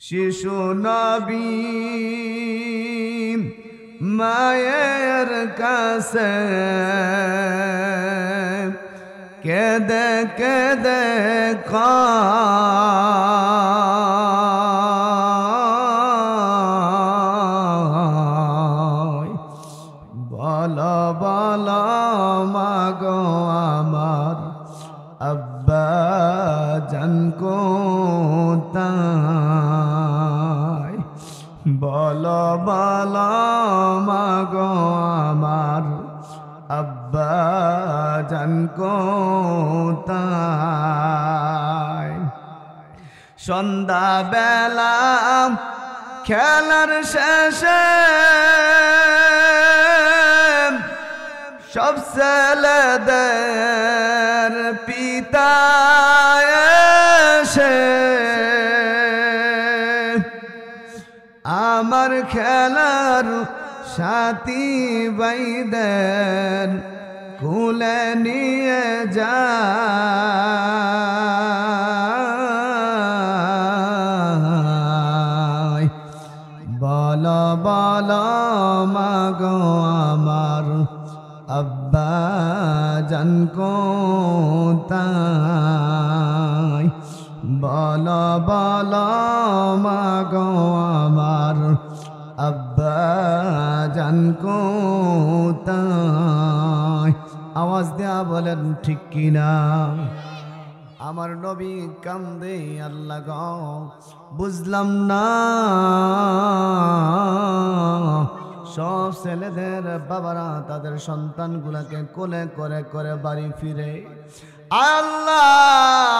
শিশু নবী মায়ের কাছে কেঁদে কেঁদে কয় বলো বলো মাগো আমার আব্বা জান কোথায় বলো বলো মাগো আমার আব্বা জান কোথায় সন্ধ্যা বেলা খেলার শেষে সব ছেলেদের পিতা এসে আমার খেলার সাথী ভাইদের কুলে নিয়ে যায় বলো বলো মাগো আমার আব্বা জান কোথায় বলো বলো মাগো আমার আব্বা জান কোথায় আওয়াজ দেয়া বলেন ঠিক কিনা আমার নবী কান্দে আল্লাহ গো বুঝলাম না সব ছেলেদের বাবারা তাদের সন্তানগুলাকে কোলে করে করে বাড়ি ফিরে আল্লাহ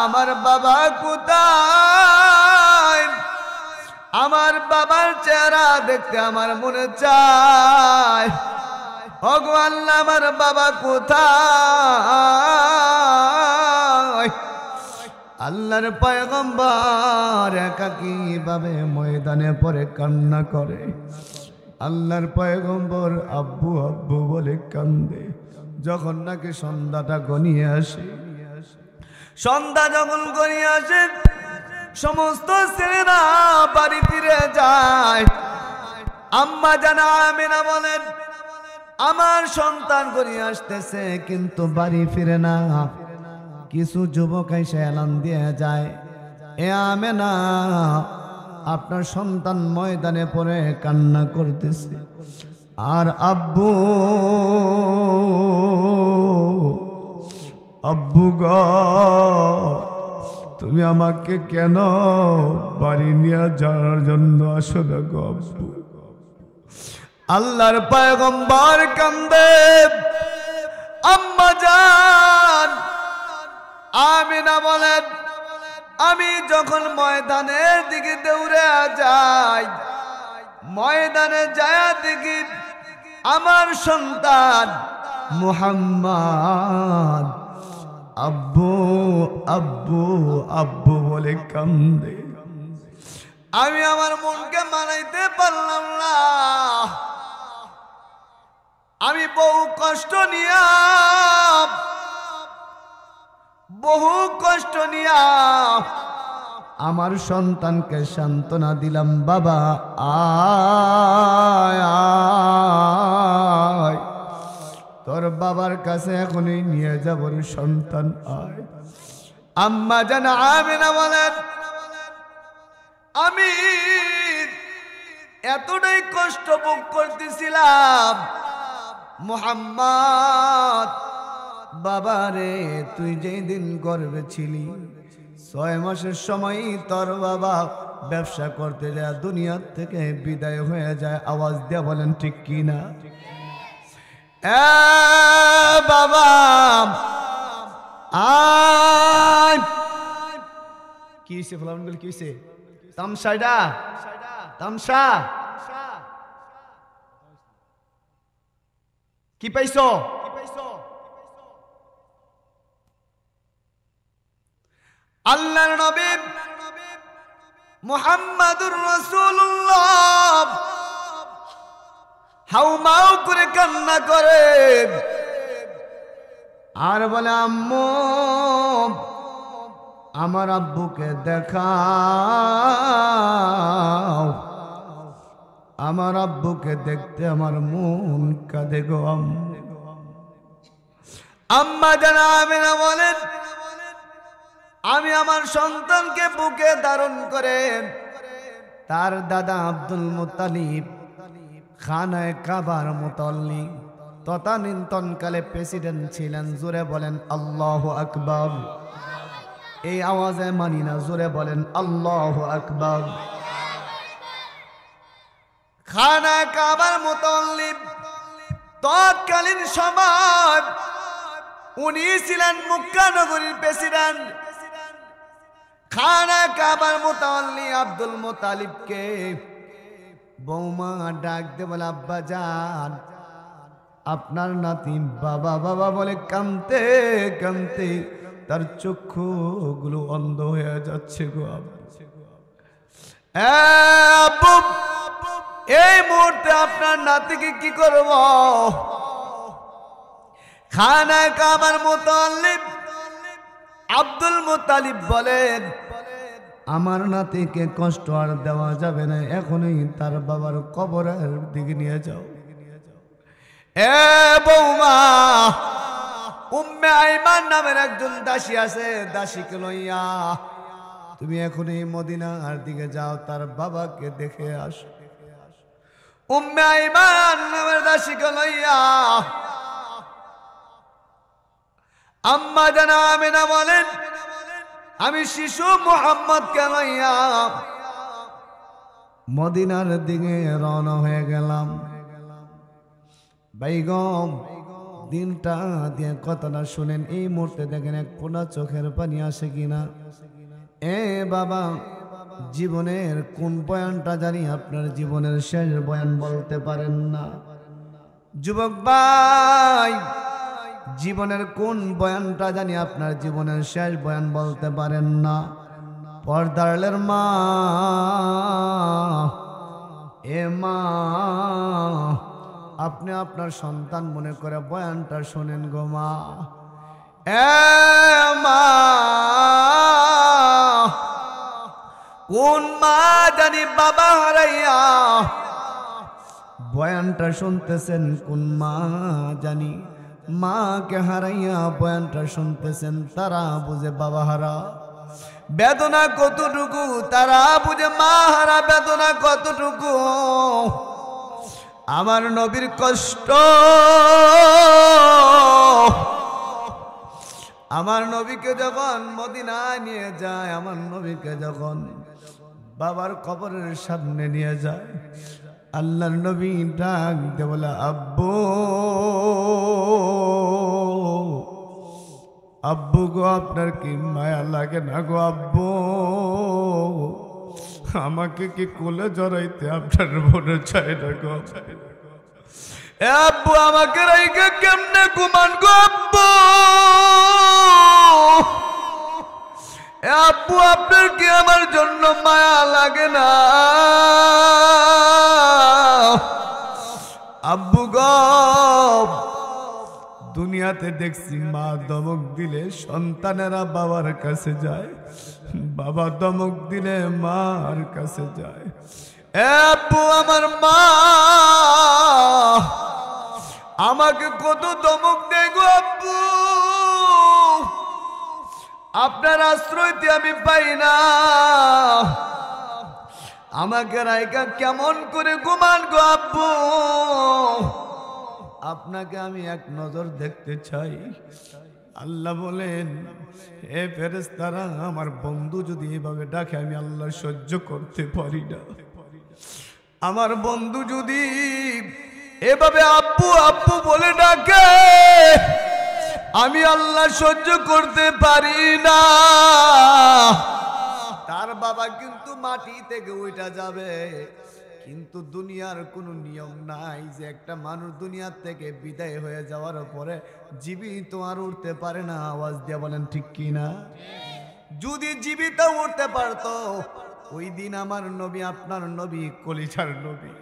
আমার বাবা কোথায় আমার বাবার চেহারা দেখতে আমার মনে চায় ভগবান আমার বাবা কোথায় আল্লাহর পয়গম্বর একাকী ভাবে ময়দানে পড়ে কান্না করে আল্লাহর পয়গম্বর আব্বু আব্বু বলে কান্দে যখন নাকি সন্ধ্যাটা গনিয়ে আসে সন্ধ্যা যখন গনিয়ে আসে সমস্ত ছেলেরা বাড়ি ফিরে যায় আম্মা জানা আমিনা বলেন আমার সন্তান গনিয়ে আসতেছে কিন্তু বাড়ি ফিরে না কিছু যুবক এসে এলান দিয়ে যায় এ আমেনা আপনার সন্তান ময়দানে পড়ে কান্না করতেছে আর আব্বু আব্বু গো তুমি আমাকে কেন বাড়ি নিয়ে যাওয়ার জন্য আসো না গো আব্বু আল্লাহর পয়গম্বর কান্দে আম্মা জান আমিনা বলেন আমি যখন ময়দানের দিকে দৌড়ে যাই ময়দানে যায় দেখি আমার সন্তান মুহাম্মদ আব্বু আব্বু আব্বু বলে কান্দে আমি আমার মনকে মানাইতে পারলাম না আমি বহু কষ্ট নিয়া আমার সন্তানকে সান্ত্বনা দিলাম বাবা আয় আয় তোর বাবার কাছে এখনই নিয়ে যাব রে সন্তান আয় আম্মা জান আমিনা বলেন আমি এতটাই কষ্ট ভোগ করতেছিলাম মুহাম্মদ বাবারে তুই যেই দিন গর্ভে ছিলি 6 মাসের সময় তোর বাবা ব্যবসা করতে যায় দুনিয়ার থেকে বিদায় হয়ে যায় আওয়াজ দিয়ে বলেন ঠিক কিনা বাবা কি হয়েছে ফলাফল কি হয়েছে তামসাইডা তামসা কি পাইছো আল্লাহর নবী মুহাম্মাদুর রাসূলুল্লাহ হাউমাউ করে কান্না করে আর বলে আম্মু আমার আব্বুকে দেখাও আমার আব্বুকে দেখতে আমার মন কাঁদে গো আম্মা জানা আমিনা বলেন, আমি আমার সন্তানকে বুকে ধারণ করে তার দাদা আব্দুল মুত্তালিব খানায় কাবার মুতল্লি তদানীন্তনকালে প্রেসিডেন্ট ছিলেন। জোরে বলেন আল্লাহু আকবার। এই আওয়াজে মানি না, জোরে বলেন আল্লাহু আকবার। খানায় কাবার মুতল্লি তৎকালীন সময় উনি ছিলেন মক্কা নগরীর প্রেসিডেন্ট। খানায় কাবার মুতল্লি আব্দুল মুত্তালিবকে বৌমা ডাক দে বলে, আব্বা যান, আপনার নাতি বাবা বাবা বলে কাঁদতে কাঁদতে তার চক্ষুগুলো অন্ধ হয়ে যাচ্ছে গো আব্বু। এই মুহূর্তে আপনার নাতিকে কি করব? খানায় কাবার মুতল্লিব আব্দুল মুত্তালিব বলেন, আমার নাতিকে কষ্ট আর দেওয়া যাবে না, এখনই তার বাবার কবরের দিকে নিয়ে যাও। এ বৌমা, উম্মে আইমান নামের একজন দাসী আছে, দাসীকে লইয়া তুমি এখনই মদিনার দিকে যাও, তার বাবাকে দেখে আসো। উম্মে আইমান নামের দাসীকে লইয়া আম্মা জানা আমিনা বলেন, আমি শিশু মুহাম্মদকে লইয়া মদিনার দিকে রওনা হয়ে গেলাম। বেগম দিনটা দিয়ে কথাটা শুনেন, এই মুহূর্তে দেখেন এক ফোঁটা চোখের পানি আসে কিনা। এ বাবা, জীবনের কোন বয়ানটা জানি আপনার জীবনের শেষ বয়ান বলতে পারেন না। যুবক ভাই, জীবনের কোন বয়ানটা জানি আপনার জীবনের শেষ বয়ান বলতে পারেন না। পর্দারের মা, এ মা, আপনি আপনার সন্তান মনে করে বয়ানটা শোনেন গো মা। এ মা, কোন মা জানি বাবা হারাইয়া বয়ানটা শুনতেছেন, কোন মা জানি মাকে হারাইয়া বয়ানটা শুনতেছেন, তারা বুঝে বাবা হারা বেদনা কতটুকু, তারা বুঝে মা হারা বেদনা কতটুকু। আমার নবীর কষ্ট, আমার নবীকে যখন মদিনায় নিয়ে যায়, আমার নবীকে যখন বাবার কবরের সামনে নিয়ে যায়, আল্লাহর নবী ডাক দিয়ে বলে, আব্বু, আব্বু গো, আপনার কি মায়া লাগে না গো আব্বু? আমাকে কি কোলে জড়াইতে আপনার মনে চায় না গো? এ আব্বু, আমাকে রাইকে কেমনে ঘুমান গো আব্বু? এ আব্বু, আপনার কি আমার জন্য মায়া লাগে না? আব্বু গো, দুনিয়াতে দেখছি মা দমক দিলে সন্তানেরা বাবার কাছে যায়, বাবা দমক দিলে মার কাছে যায়। এ আব্বু, আমার মা আমাকে কত দমক দেয় গো আব্বু, আপনার আশ্রয়তে আমি পাই না। আমাকে রাইকা কেমন করে ঘুমান গো আব্বু? আপনাকে আমি এক নজর দেখতে চাই। আল্লাহ বলেন, হে ফেরেশতারা, আমার বন্ধু যদি এভাবে ডাকে আমি আল্লাহ সহ্য করতে পারি না। আমার বন্ধু যদি এভাবে আব্বু আব্বু বলে ডাকে, আমি আল্লাহ সহ্য করতে পারি না। তার বাবা কিন্তু মাটি থেকে উঠা যাবে, কিন্তু দুনিয়ার কোনো নিয়ম নাই যে একটা মানুষ দুনিয়ার থেকে বিদায় হয়ে যাওয়ার পরে জীবিত আর উঠতে পারে না। আওয়াজ দিয়ে বলেন ঠিক কি না? যদি জীবিত উঠতে পারতো, ওই দিন আমার নবী, আপনার নবী, কলিজার নবী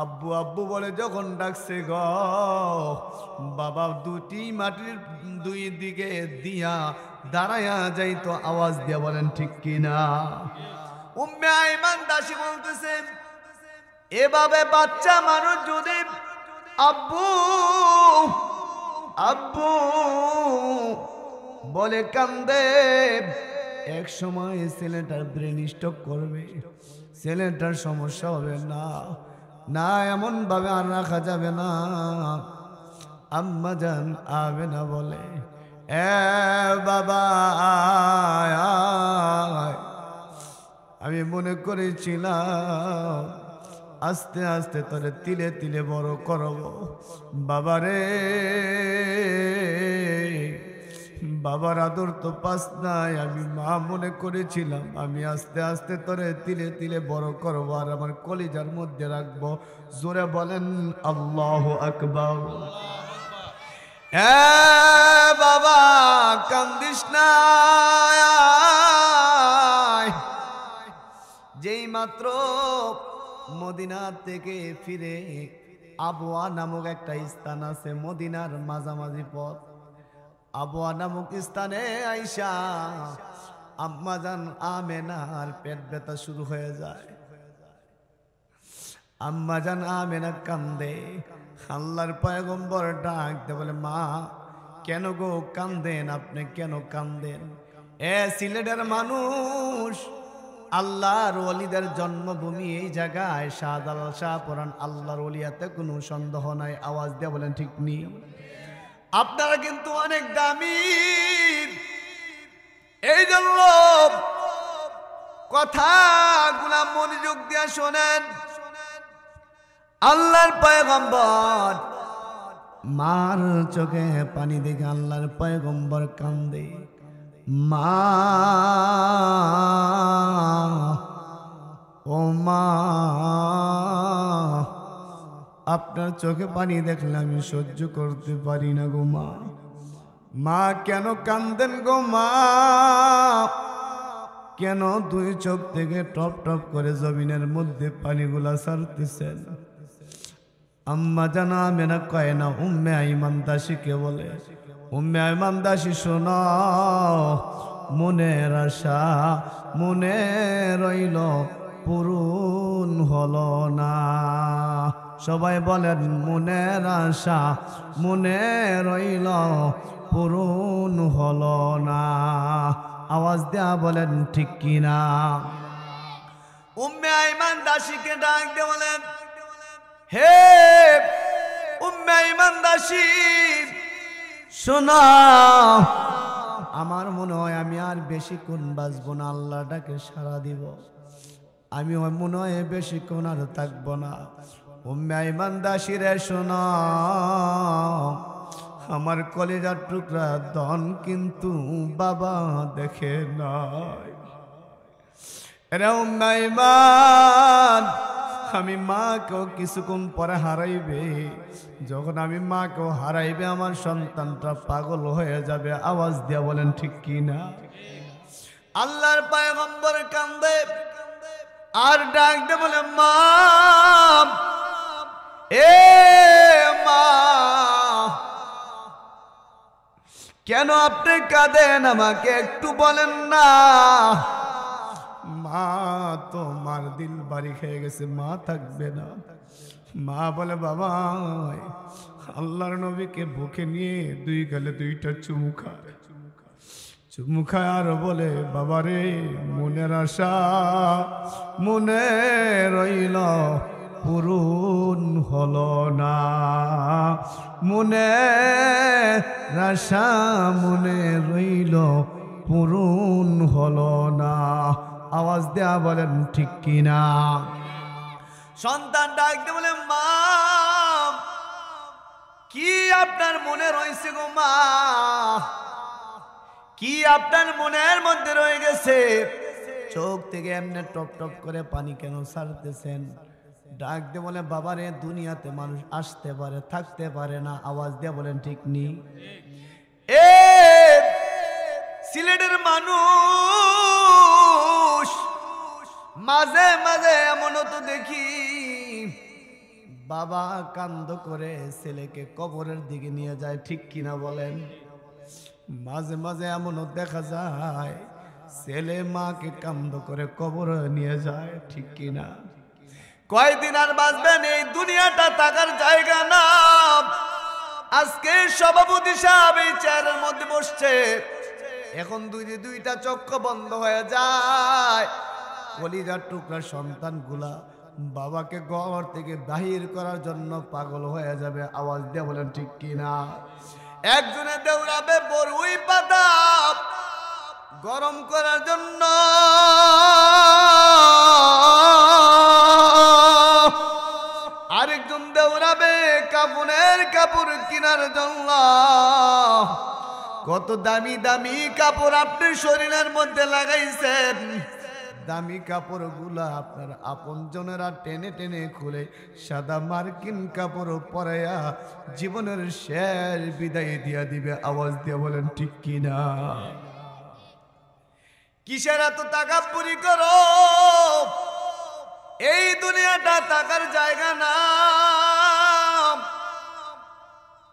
আব্বু আব্বু বলে যখন ডাকছে গো, বাবা দুটি মাটির দুই দিকে দিয়া দাঁড়ায়া যাইতো। আওয়াজ দিয়ে বলেন ঠিক কি না? উম্মে আইমান দাসী বলতেছেন, এভাবে বাচ্চা মানুষ যদি আব্বু আব্বু বলে কান্দে, এক সময় ছেলেটার ব্রেন স্ট্রোক করবে, ছেলেটার সমস্যা হবে না, না এমন ভাবে আর রাখা যাবে না। আম্মা জান আমেনা বলে, এ বাবা আয় আয়। আমি মনে করেছিলাম আস্তে আস্তে তোরে তিলে তিলে বড় করব বাবারে, বাবার আদর তো পাস নাই। আমি মা মনে করেছিলাম আমি আস্তে আস্তে তোরে তিলে তিলে বড় করবো আর আমার কলিজার মধ্যে রাখবো। জোরে বলেন আল্লাহু আকবার। এ বাবা কান্দিস না, যেই মাত্র মদিনা থেকে ফিরে আবওয়া নামক একটা স্থান আছে, মদিনার মাঝামাঝি পথ, আবওয়া নামক স্থানে আইসা আম্মা জান আমেনার পেট ব্যথা শুরু হয়ে যায়। আম্মা জান আমেনা কান্দে, আল্লাহর পয়গম্বর ডাকতে বলে, মা কেন গো কান্দেন, আপনি কেন কান্দেন? এ সিলেটের মানুষ, আল্লাহর ওলিদের জন্মভূমি এই জায়গায়, শাহজালাল শাহপরান আল্লাহর ওলিয়াতে কোনো সন্দেহ নাই। আওয়াজ দিয়ে বলেন ঠিক নেই? আপনারা কিন্তু অনেক দামি, এই জন্য কথাগুলা মনোযোগ দিয়ে শোনেন। আল্লাহর পয়গম্বর মার চোখে পানি দেখে আল্লাহর পয়গম্বর কান্দে, মা ও মা, আপনার চোখে পানি দেখলে আমি সহ্য করতে পারি না গো মা। মা কেন কান্দেন গো মা? কেন দুই চোখ থেকে টপ টপ করে জমিনের মধ্যে পানিগুলা ছাড়তেছেন? আম্মা জানা মেনা কয় না, উম্মে আইমান দাসীকে বলে, উম্মে আইমান দাসী শোনো, মনের আশা মনে রইল পূরণ হলো না। সবাই বলেন মনের আশা মনে রইল পূরণ হলো না। আওয়াজ দেয়া বলেন ঠিক কিনা? উম্মে আইমান দাসীকে ডাক দিয়ে বলেন, হে উম্মে আইমান দাসী শোনা, আমার মনে হয় আমি আর বেশিক্ষণ বাঁচবো না, আল্লাহ ডাকে সাড়া দিব, আমি মনে হয় বেশিক্ষণ আর থাকবো না। উম্মে আইমান দাসী রে শোনা, আমার কলিজার টুকরা ধন কিন্তু বাবা দেখে নাই। রে উম্মে আইমান, আমি মাকেও কিছুক্ষণ পরে হারাইবে, যখন আমি মাকেও হারাইবে আমার সন্তানটা পাগল হয়ে যাবে। আওয়াজ দিয়া বলেন ঠিক কি না? আল্লাহর পয়গম্বর কান্দে আর ডাক দে বলে, মা এ মা, কেন আপনি কাঁদেন আমাকে একটু বলেন না? মা তো মার দিল বাড়ি খেয়ে গেছে, মা থাকবে না। মা বলে, বাবা আল্লাহর নবীকে বুকে নিয়ে দুই গালে দুইটা চুমু খায়, চুমু খায় আর বলে, বাবারে মনের আশা মনে রইল পূরণ হলো না, মনের আশা মনে রইল পূরণ হলো না। আওয়াজ দেয়া বলেন ঠিক কিনা? সন্তান ডাকতে বলে, মা কি আপনার মনে রয়েছে গো মা, কি আপনার মনের মধ্যে রয়ে গেছে? চোখ থেকে এমনি টপ টপ করে পানি কেন ছাড়তেছেন? ডাকতে বলে, বাবারে দুনিয়াতে মানুষ আসতে পারে থাকতে পারে না। আওয়াজ দিয়ে বলেন ঠিক নি? এ সিলেটের মানুষ মাঝে মাঝে এমনও তো দেখি বাবা কান্দ করে ছেলেকে কবরের দিকে নিয়ে যায়, ঠিক কিনা বলেন? মাঝে মাঝে এমনও দেখা যায় ছেলে মাকে কান্দ করে কবরে নিয়ে যায়, ঠিক কিনা? কয়দিন আর বাঁচবেন? এই দুনিয়াটা থাকার জায়গা না। আজকে সভাপতি সাহেব এই চেয়ারের মধ্যে বসছে, এখন দুইটা চক্ষু বন্ধ হয়ে যায়। কলিজার টুকরা সন্তানগুলা বাবাকে ঘর থেকে বাহির করার জন্য পাগল হয়ে যাবে। আওয়াজ দিয়ে বলেন ঠিক কিনা? একজনে দৌড়াবে বড়ুই পাতা গরম করার জন্য, আরেকজন দৌড়াবে কাপড়ের কাপড় কেনার জন্য। কত দামি দামি কাপড় আপনি শরীরের মধ্যে লাগাইছেন, দামি কাপড়গুলা আপনার আপনজনেরা টেনে টেনে খুলে সাদা মার্কিন কাপড় পরাইয়া জীবনের শেষ বিদায় দিয়া দিবে। আওয়াজ দিয়ে বলেন ঠিক কিনা? কিসের এত তাকাব্বুরি করো? এই দুনিয়াটা থাকার জায়গা না।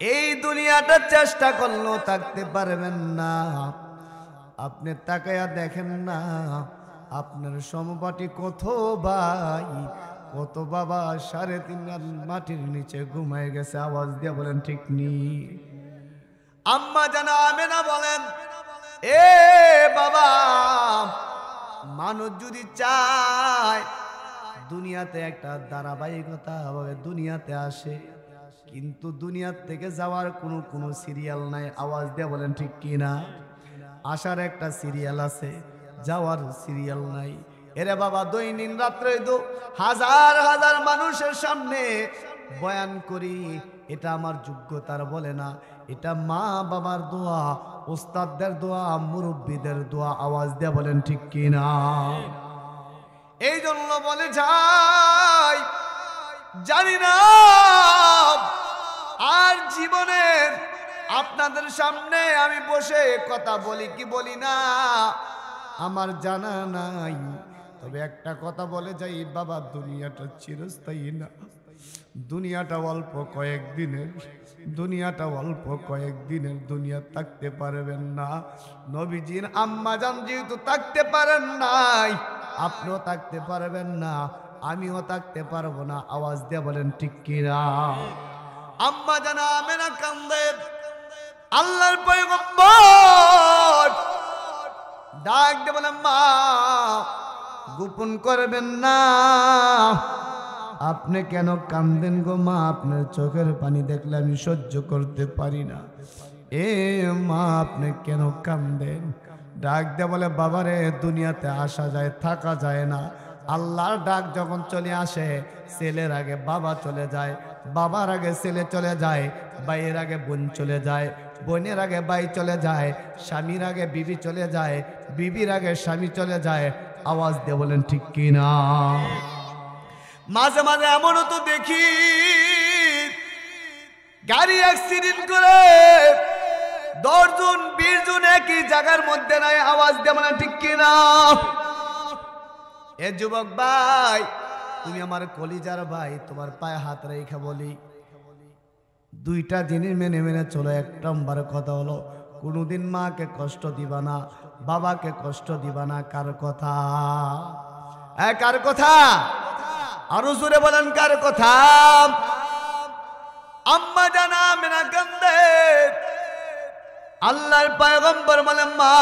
এই দুনিয়াটা চেষ্টা করলেও থাকতে পারবেন না। আপনি তাকায়া দেখেন না, আপনার সমপাটি কত ভাই কত বাবা 3.5 রাত মাটির নিচে ঘুমায় গেছে। আওয়াজ দিয়ে বলেন ঠিক নি? আম্মা জানা আমেনা বলেন, এ বাবা, মানুষ যদি চায় দুনিয়াতে একটা ধারাবাহিকতা ভাবে দুনিয়াতে আসে, কিন্তু দুনিয়ার থেকে যাওয়ার কোনো সিরিয়াল নাই। আওয়াজ দিয়ে বলেন ঠিক কিনা? আসার একটা সিরিয়াল আছে, যাওয়ার সিরিয়াল নাই। এরে বাবা, দৈনিক রাত্রে হাজার হাজার মানুষের সামনে বয়ান করি, এটা আমার যোগ্যতার বলে না, এটা মা বাবার দোয়া, ওস্তাদদের দোয়া, মুরব্বীদের দোয়া। আওয়াজ দিয়ে বলেন ঠিক কিনা? এই জন্য বলে যাই, জানি না আর জীবনের আপনাদের সামনে আমি বসে কথা বলি কি বলি না আমার জানা নাই। তবে একটা কথা বলে যাই বাবা, দুনিয়াটা চিরস্থায়ী না। দুনিয়াটা অল্প কয়েকদিনের, দুনিয়াটা অল্প কয়েকদিনের। দুনিয়া থাকতে পারবেন না। নবীজির আম্মা জান যেহেতু থাকতে পারেন নাই, আপনিও থাকতে পারবেন না, আমিও থাকতে পারবো না। আওয়াজ দিয়ে বলেন ঠিক কিনা? আম্মা জান আমেনা কান্দে, আল্লাহর পয়গম্বর ডাক দিয়ে বলেন, মা গোপন করবেন না। আপনি কেন কান্দেন গো মা? আপনার চোখের পানি দেখলে আমি সহ্য করতে পারি না। এ মা, আপনি কেন কান্দেন? ডাক দিয়ে বলে, বাবারে, দুনিয়াতে আসা যায়, থাকা যায় না। আল্লাহর ডাক যখন চলে আসে, ছেলের আগে বাবা চলে যায়, বাবার আগে ছেলে চলে যায়, ভাইয়ের আগে বোন চলে যায়, বোনের আগে ভাই চলে যায়, স্বামীর আগে বিবি চলে যায়, বিবির আগে স্বামী চলে যায়। আওয়াজ দিয়ে বলেন ঠিক কিনা? মাঝে মাঝে এমনও তো দেখি গাড়ি অ্যাক্সিডেন্ট করে 10 জন 20 জন একই জায়গার মধ্যে নাই। আওয়াজ দিয়ে বলেন ঠিক কিনা? এ যুবক ভাই, তুমি আমার কলিজার ভাই, তোমার পায়ে হাত রেখে বলি, দুইটা জিনিস মেনে মেনে চলো। 1 নম্বর কথা হলো, কোনোদিন মাকে কষ্ট দিবা না, বাবাকে কষ্ট দিবা না। কার কথা? কার কথা? আরো জোরে বলেন, কার কথা? আম্মা জানা মেনা কান্দে, আল্লাহর পয়গম্বর বলেন, মা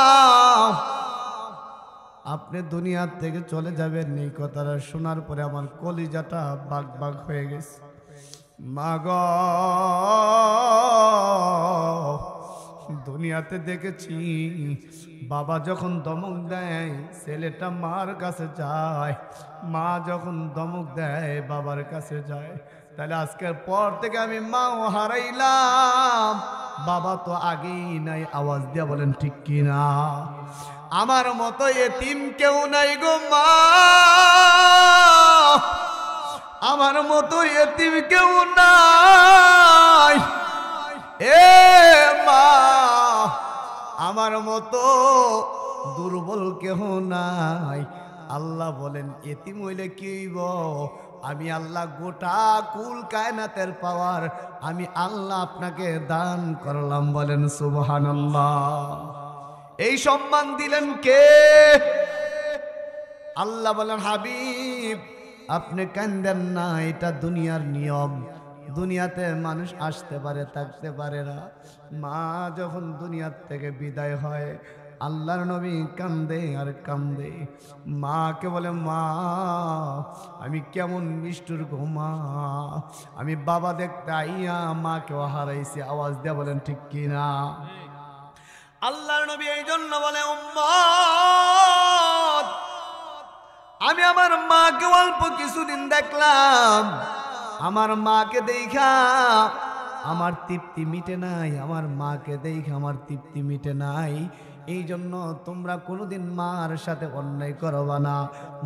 আপনি দুনিয়ার থেকে চলে যাবেন, এই কথাটা শোনার পরে আমার কলিজাটা বাগ বাগ হয়ে গেছে। মা গো, দুনিয়াতে দেখেছি বাবা যখন ধমক দেয় ছেলেটা মার কাছে যায়, মা যখন ধমক দেয় বাবার কাছে যায়। তাহলে আজকের পর থেকে আমি মাও হারাইলাম, বাবা তো আগেই নাই। আওয়াজ দিয়া বলেন ঠিক কিনা? আমার মতো এতিম কেউ নাই গো মা, আমার মতো এতিম কেউ নাই। এ মা, আমার মতো দুর্বল কেহ নাই। আল্লাহ বলেন, এতিম হইলে কি হইব? আমি আল্লাহ গোটা কুল কায়নাতের পাওয়ার আমি আল্লাহ আপনাকে দান করলাম। বলেন সুবহানাল্লাহ। এই সম্মান দিলেন কে? আল্লাহ বলেন, হাবিব আপনি কান্দেন না, এটা দুনিয়ার নিয়ম। দুনিয়াতে মানুষ আসতে পারে, থাকতে পারে না। মা যখন দুনিয়ার থেকে বিদায় হয়, আল্লাহর নবী কান্দে আর কান্দে। মাকে বলে, মা আমি কেমন নিষ্ঠুর গো মা, আমি বাবা দেখতে আইয়া মাকেও হারাইছি। আওয়াজ দিয়ে বলেন ঠিক কিনা? আল্লাহর নবী এই জন্য বলে, উম্মত আমি আমার মাকে অল্প কিছুদিন দেখলাম, আমার মাকে দেখা আমার তৃপ্তি মিটে নাই, আমার মাকে দেখা আমার তৃপ্তি মিটে নাই। এই জন্য তোমরা কোনোদিন মার সাথে অন্যায় করবা না,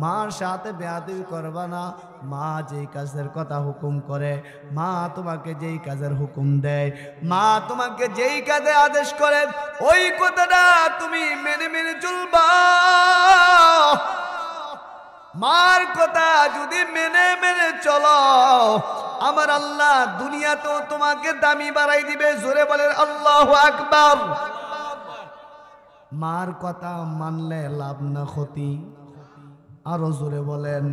মার সাথে বেয়াদবি করবা না। মা যেই কাজের কথা হুকুম করে, মা তোমাকে যেই কাজের হুকুম দেয়, মা তোমাকে যেই কাজে আদেশ করে, ওই কথাটা তুমি মেনে মেনে চলবা। মার কথা যদি মেনে মেনে চলো, আমার আল্লাহ দুনিয়াতেও তোমাকে দামি বাড়াই দিবে। জোরে বলেন আল্লাহু আকবার। মার কথা মানলে লাভ না ক্ষতি? আরো জোরে বলেন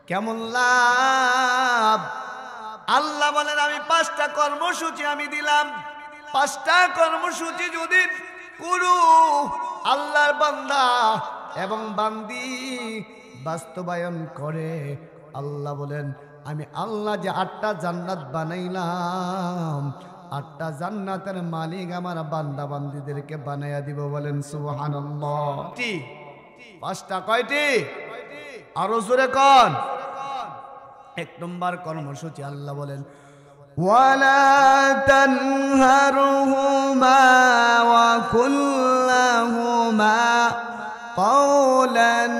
কেমন লাভ? আল্লাহ বলেন, আমি 5টা কর্মসূচি আমি দিলাম। 5টা কর্মসূচি যদি কোনো আল্লাহর বান্দা এবং বান্দি বাস্তবায়ন করে, আল্লাহ বলেন আমি আল্লাহ যে 8টা জান্নাত বানাইলাম, 8টা জান্নাতের মালিক আমার বান্দা বান্দীদেরকে বানাইয়া দিব। বলেন সুবহানাল্লাহ। 5টা কয়টি? আরো জোরে কোন? 1 নম্বর কর্মসূচি আল্লাহ বলেন, ওয়ালা তানহারহুমা ওয়া কুল্লাহুমা কওলান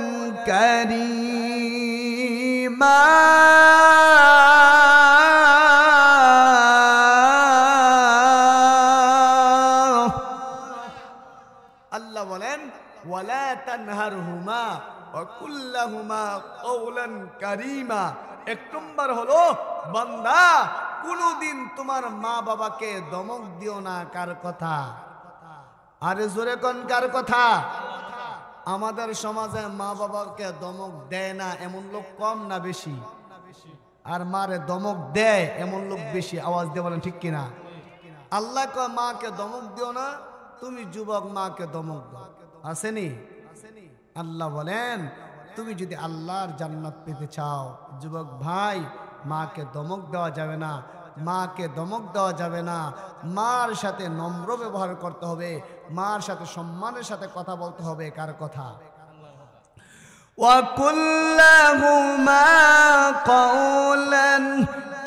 কারীমা। আল্লাহ বলেন ওয়ালা তানহারহুমা ওয়া কুল্লাহুমা কওলান কারীমা। 1 নম্বর হলো, বান্দা কোনদিন তোমার মা বাবাকে ধমক দিও না। কার কথা? আরে জোরে কোন কার কথা? আমাদের সমাজে মা বাবাকে ধমক দেয় না এমন লোক কম না বেশি? আর মারে ধমক দেয় এমন লোক বেশি। আওয়াজ দিয়ে বলেন ঠিক কিনা? আল্লাহ কয় মাকে ধমক দিও না, তুমি যুবক মাকে ধমক দাও। আসেনি? আল্লাহ বলেন তুমি যদি আল্লাহর জান্নাত পেতে চাও, যুবক ভাই, মাকে ধমক দেওয়া যাবে না, মাকে ধমক দেওয়া যাবে না। মার সাথে নম্র ব্যবহার করতে হবে, মার সাথে সম্মানের সাথে কথা বলতে হবে। কার কথা? ওয়াকুল্লাহুমা কওলান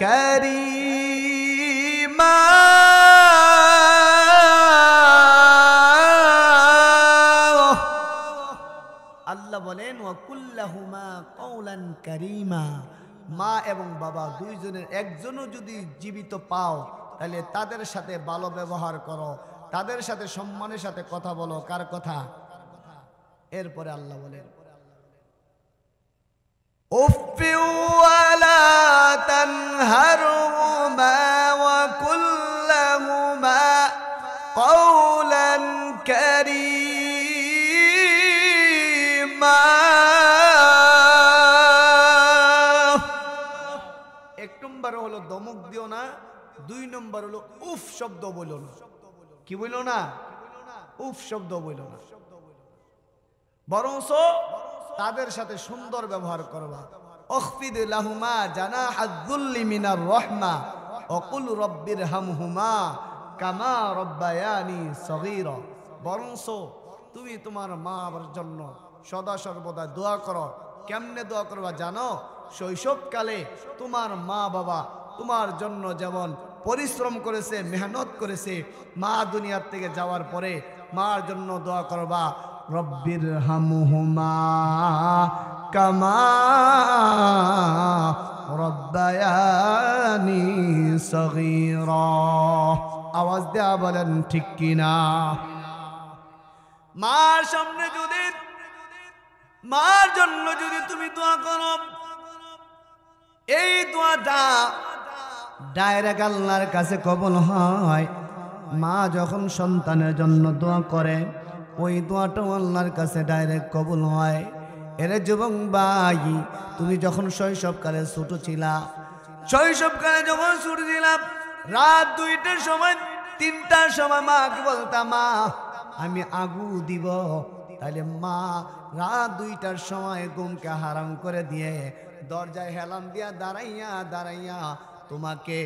কারীমা। আল্লাহ বলেন ওয়াকুল্লাহুমা কওলান কারীমা। মা এবং বাবা দুইজনের একজনও যদি জীবিত পাও, তাহলে তাদের সাথে ভালো ব্যবহার করো, তাদের সাথে সম্মানের সাথে কথা বলো। কার কথা? এরপরে আল্লাহ বলেন উফফি ওয়ালা তানহারহুমা ওয়া কুল্লাহুমা কওলান কারীমা। 1 নম্বর হলো ধমক দিও না, 2 নম্বর হলো উফ শব্দ বলো না। কি বলো না? উফ শব্দ বলো না, বরঞ্চ তাদের সাথে সুন্দর ব্যবহার করবা। আখফিদ লাহুমা জানাহাদ যুল্লি মিনার রাহমা ওয়া কুল রাব্বিরহামহুমা কামা রাব্বায়ানি সগীরা। বরঞ্চ তুমি তোমার মা বাবার জন্য সদা সর্বদা দোয়া করো। কেমনে দোয়া করবা জানো? শৈশবকালে তোমার মা বাবা তোমার জন্য যেমন পরিশ্রম করেছে, মেহনত করেছে, মা দুনিয়ার থেকে যাওয়ার পরে মার জন্য দোয়া করবা, রব্বিরহামহুমা কামা রাব্বায়ানি সগীরা। আওয়াজ দেয়া বলেন ঠিক কিনা? মার সামনে যদি, মার জন্য যদি তুমি দোয়া করো, এই দোয়াটা ডাইরেক্ট আল্লাহর কাছে কবুল হয়। মা যখন সন্তানের জন্য দোয়া করে, ওই দোয়াটাও আল্লাহর কাছে ডাইরেক্ট কবুল হয়। এরে যুবক ভাই, তুমি যখন শৈশবকালে ছোট ছিলা, শৈশবকালে যখন ছোট ছিলাম, রাত 2টার সময় 3টার সময় মাকে বলতাম, মা আমি আগু দিব। তাহলে মা রাত 2টার সময় ঘুমকে হারাম করে দিয়ে দরজায় হেলান দিয়া দাঁড়াইয়া দাঁড়াইয়া তোমাকে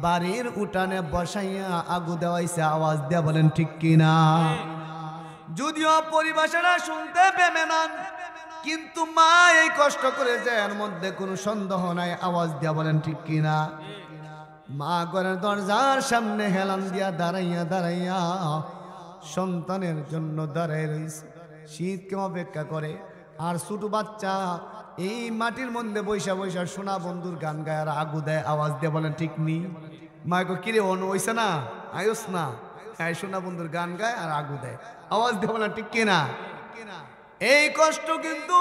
বাড়ির উঠানে বসাইয়া আগু দেওয়াইছে। আওয়াজ দিয়া বলেন ঠিক কিনা? যদিও পরিভাষাটা শুনতে পেবে না, কিন্তু মা এই কষ্ট করেছে, এর মধ্যে কোনো সন্দেহ নাই। আওয়াজ দিয়া বলেন ঠিক কিনা? মা ঘরের দরজার সামনে হেলান দিয়া দাঁড়াইয়া দাঁড়াইয়া সন্তানের জন্য দাঁড়াই রয়েছে, শীতকে অপেক্ষা করে। আর ছোট বাচ্চা এই মাটির মধ্যে বৈশা বৈশা সোনা বন্ধুর গান গায় আর আগু দেয়। আওয়াজ দিয়ে বলেন ঠিক নি? মাকে কিরে অন হইছে না, আয়ুস না, হ্যাঁ সোনা বন্ধুর গান গায় আর আগু দেয়। আওয়াজ দিয়ে বলেন ঠিক কিনা? এই কষ্ট কিন্তু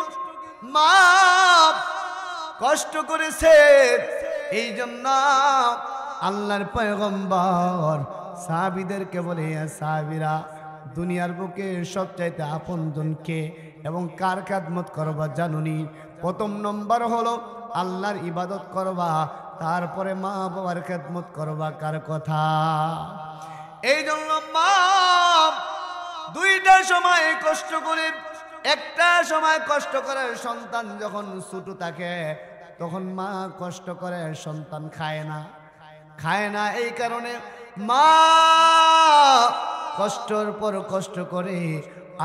মা কষ্ট করেছে। এই জন্য আল্লাহর পয়গম্বর সাহাবীদেরকে বলে, সাহাবীরা দুনিয়ার বুকে সবচাইতে আপনজনকে এবং কার খেদমত করবা জানুনি? প্রথম নম্বর হলো আল্লাহর ইবাদত করবা, তারপরে মা বাবার খেদমত করবা। কার কথা? এই জন্য মা 2টার সময় কষ্ট করে, একটা সময় কষ্ট করে। সন্তান যখন ছোট থাকে তখন মা কষ্ট করে, সন্তান খায় না, খায় না। এই কারণে মা কষ্টর পর কষ্ট করে।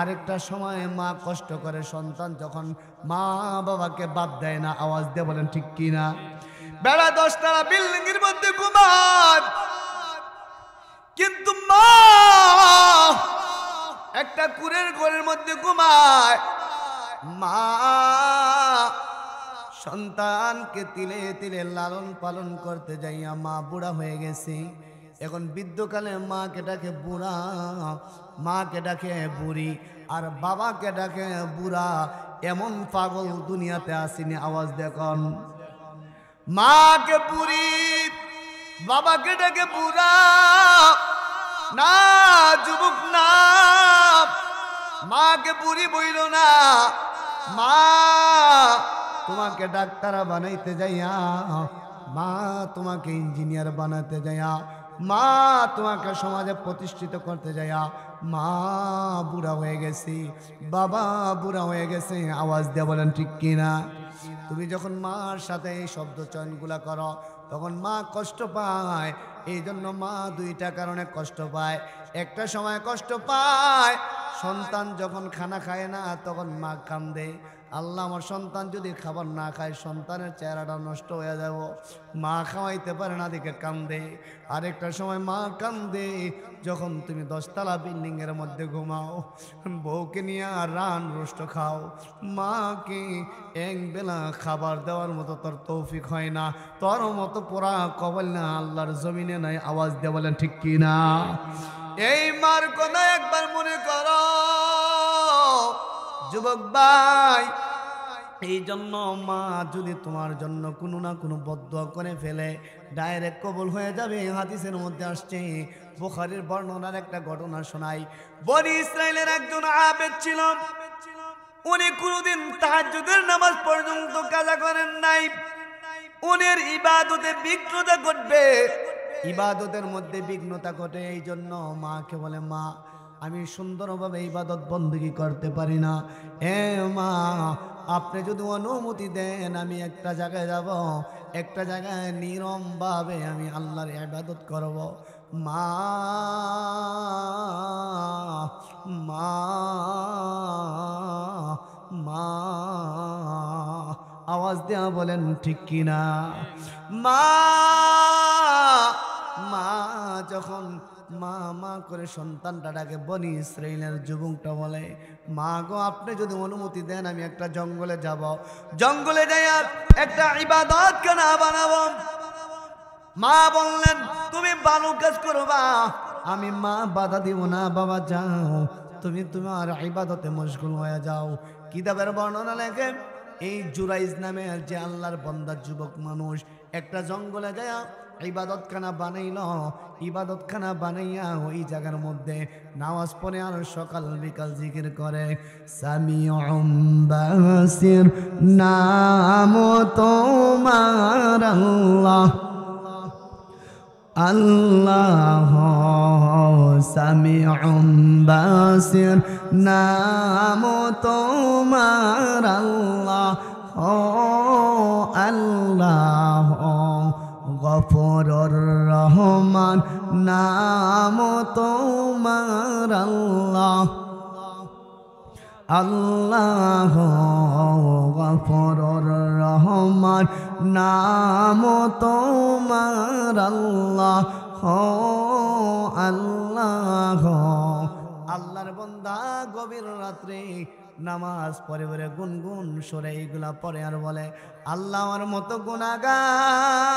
আরেকটা সময় মা কষ্ট করে, সন্তান যখন মা বাবাকে বাদ দেয় না। আওয়াজ দিয়ে বলেন ঠিক কিনা? বেলা 10টারা বিল্ডিং এর মধ্যে ঘুমায়, কিন্তু মা একটা কুড়ের ঘরের মধ্যে ঘুমায়। মা সন্তানকে তিলে তিলে লালন পালন করতে যাইয়া মা বুড়া হয়ে গেছে। এখন বৃদ্ধকালে মাকে ডাকে বুড়া, মাকে ডাকে বুড়ি, আর বাবাকে ডাকে বুড়া। এমন পাগল দুনিয়াতে আসেনি। আওয়াজ দেখুন, মাকে বুড়ি, বাবাকে ডাকে বুড়া। না যুবক না, মাকে বুড়ি বইল না। মা তোমাকে ডাক্তার বানাইতে যাইয়া, মা তোমাকে ইঞ্জিনিয়ার বানাতে যাইয়া, মা তোমাকে সমাজে প্রতিষ্ঠিত করতে যাইয়া মা বুড়া হয়ে গেছে, বাবা বুড়া হয়ে গেছে। আওয়াজ দিয়ে বলেন ঠিক কিনা? তুমি যখন মার সাথে এই শব্দ চয়নগুলা করো তখন মা কষ্ট পায়। এই জন্য মা 2টা কারণে কষ্ট পায়। একটা সময় কষ্ট পায় সন্তান যখন খানা খায় না, তখন মা কান্দে, আল্লাহ আমার সন্তান যদি খাবার না খায় সন্তানের চেহারাটা নষ্ট হয়ে যাব। মা খাওয়াইতে পারে না দেখে কান্দে। আরেকটা সময় মা কান্দে যখন তুমি 10তলা বিল্ডিং এর মধ্যে ঘুমাও, বউকে নিয়ে রান রোষ্ট খাও, মাকে এক বেলা খাবার দেওয়ার মতো তোর তৌফিক হয় না, তোর মতো পোড়া কবল না আল্লাহর জমিনে নাই। আওয়াজ দিয়ে বলেন ঠিক কিনা? এই মার কথা একবার মনে করো যুবক ভাই। এই জন্য মা যদি তোমার জন্য কোনো না কোনো বদদুয়া করে ফেলে ডাইরেক্ট কবুল হয়ে যাবে। হাদিসের মধ্যে আসছে, বুখারীর বর্ণনার একটা ঘটনা শোনাই। বনি ইসরাইলের একজন আবেদ ছিল, উনি কোনোদিন তাহাজ্জুদের নামাজ পর্যন্ত কাজা করেন নাই। উনার ইবাদতে বিঘ্নতা ঘটবে, ইবাদতের মধ্যে বিঘ্নতা ঘটে। এই জন্য মাকে বলে, মা আমি সুন্দরভাবে ইবাদত বন্দেগী করতে পারি না, এ মা আপনি যদি অনুমতি দেন আমি একটা জায়গায় যাব, একটা জায়গায় নীরবভাবে আমি আল্লাহর ইবাদত করব। মা মা মা আওয়াজ দেয়া বলেন ঠিক কিনা? মা মা যখন মা মা করে সন্তানটা ডাকে, বনি ইসরাইলের যুবকটা বলে, মা গো আপনি যদি অনুমতি দেন আমি একটা জঙ্গলে যাব, জঙ্গলে যাই একটা ইবাদত খানা বানাবো। মা বললেন, তুমি ভালো কাজ করবা, আমি মা বাধা দিব না। বাবা যাও, তুমি তোমার ইবাদতে মশগুল হয়ে যাও। কিতাবের বর্ণনা লেখে এই জুরাইজ নামে যে আল্লাহর বান্দা যুবক মানুষ একটা জঙ্গলে যায় ইবাদতখানা বানাইল, ইবাদতখানা বানাইয়া ওই জায়গার মধ্যে নামাজ পড়ে আর সকাল বিকাল জিকির করে। সামিউম বাসির নাম তোমার আল্লাহ আল্লাহ, সামিউম বাসির নাম তোমার আল্লাহ আল্লাহ, গফুরুর রহমান নাম তোমার আল্লাহ আল্লাহ, গফুরুর রহমান নাম তোমার আল্লাহ আল্লাহ। আল্লাহর বান্দা গভীর রাত্রে নামাজ পড়ে পড়ে গুনগুন সরে এইগুলা পড়ে আর বলে আল্লাহ আমার মতো গুনাহগার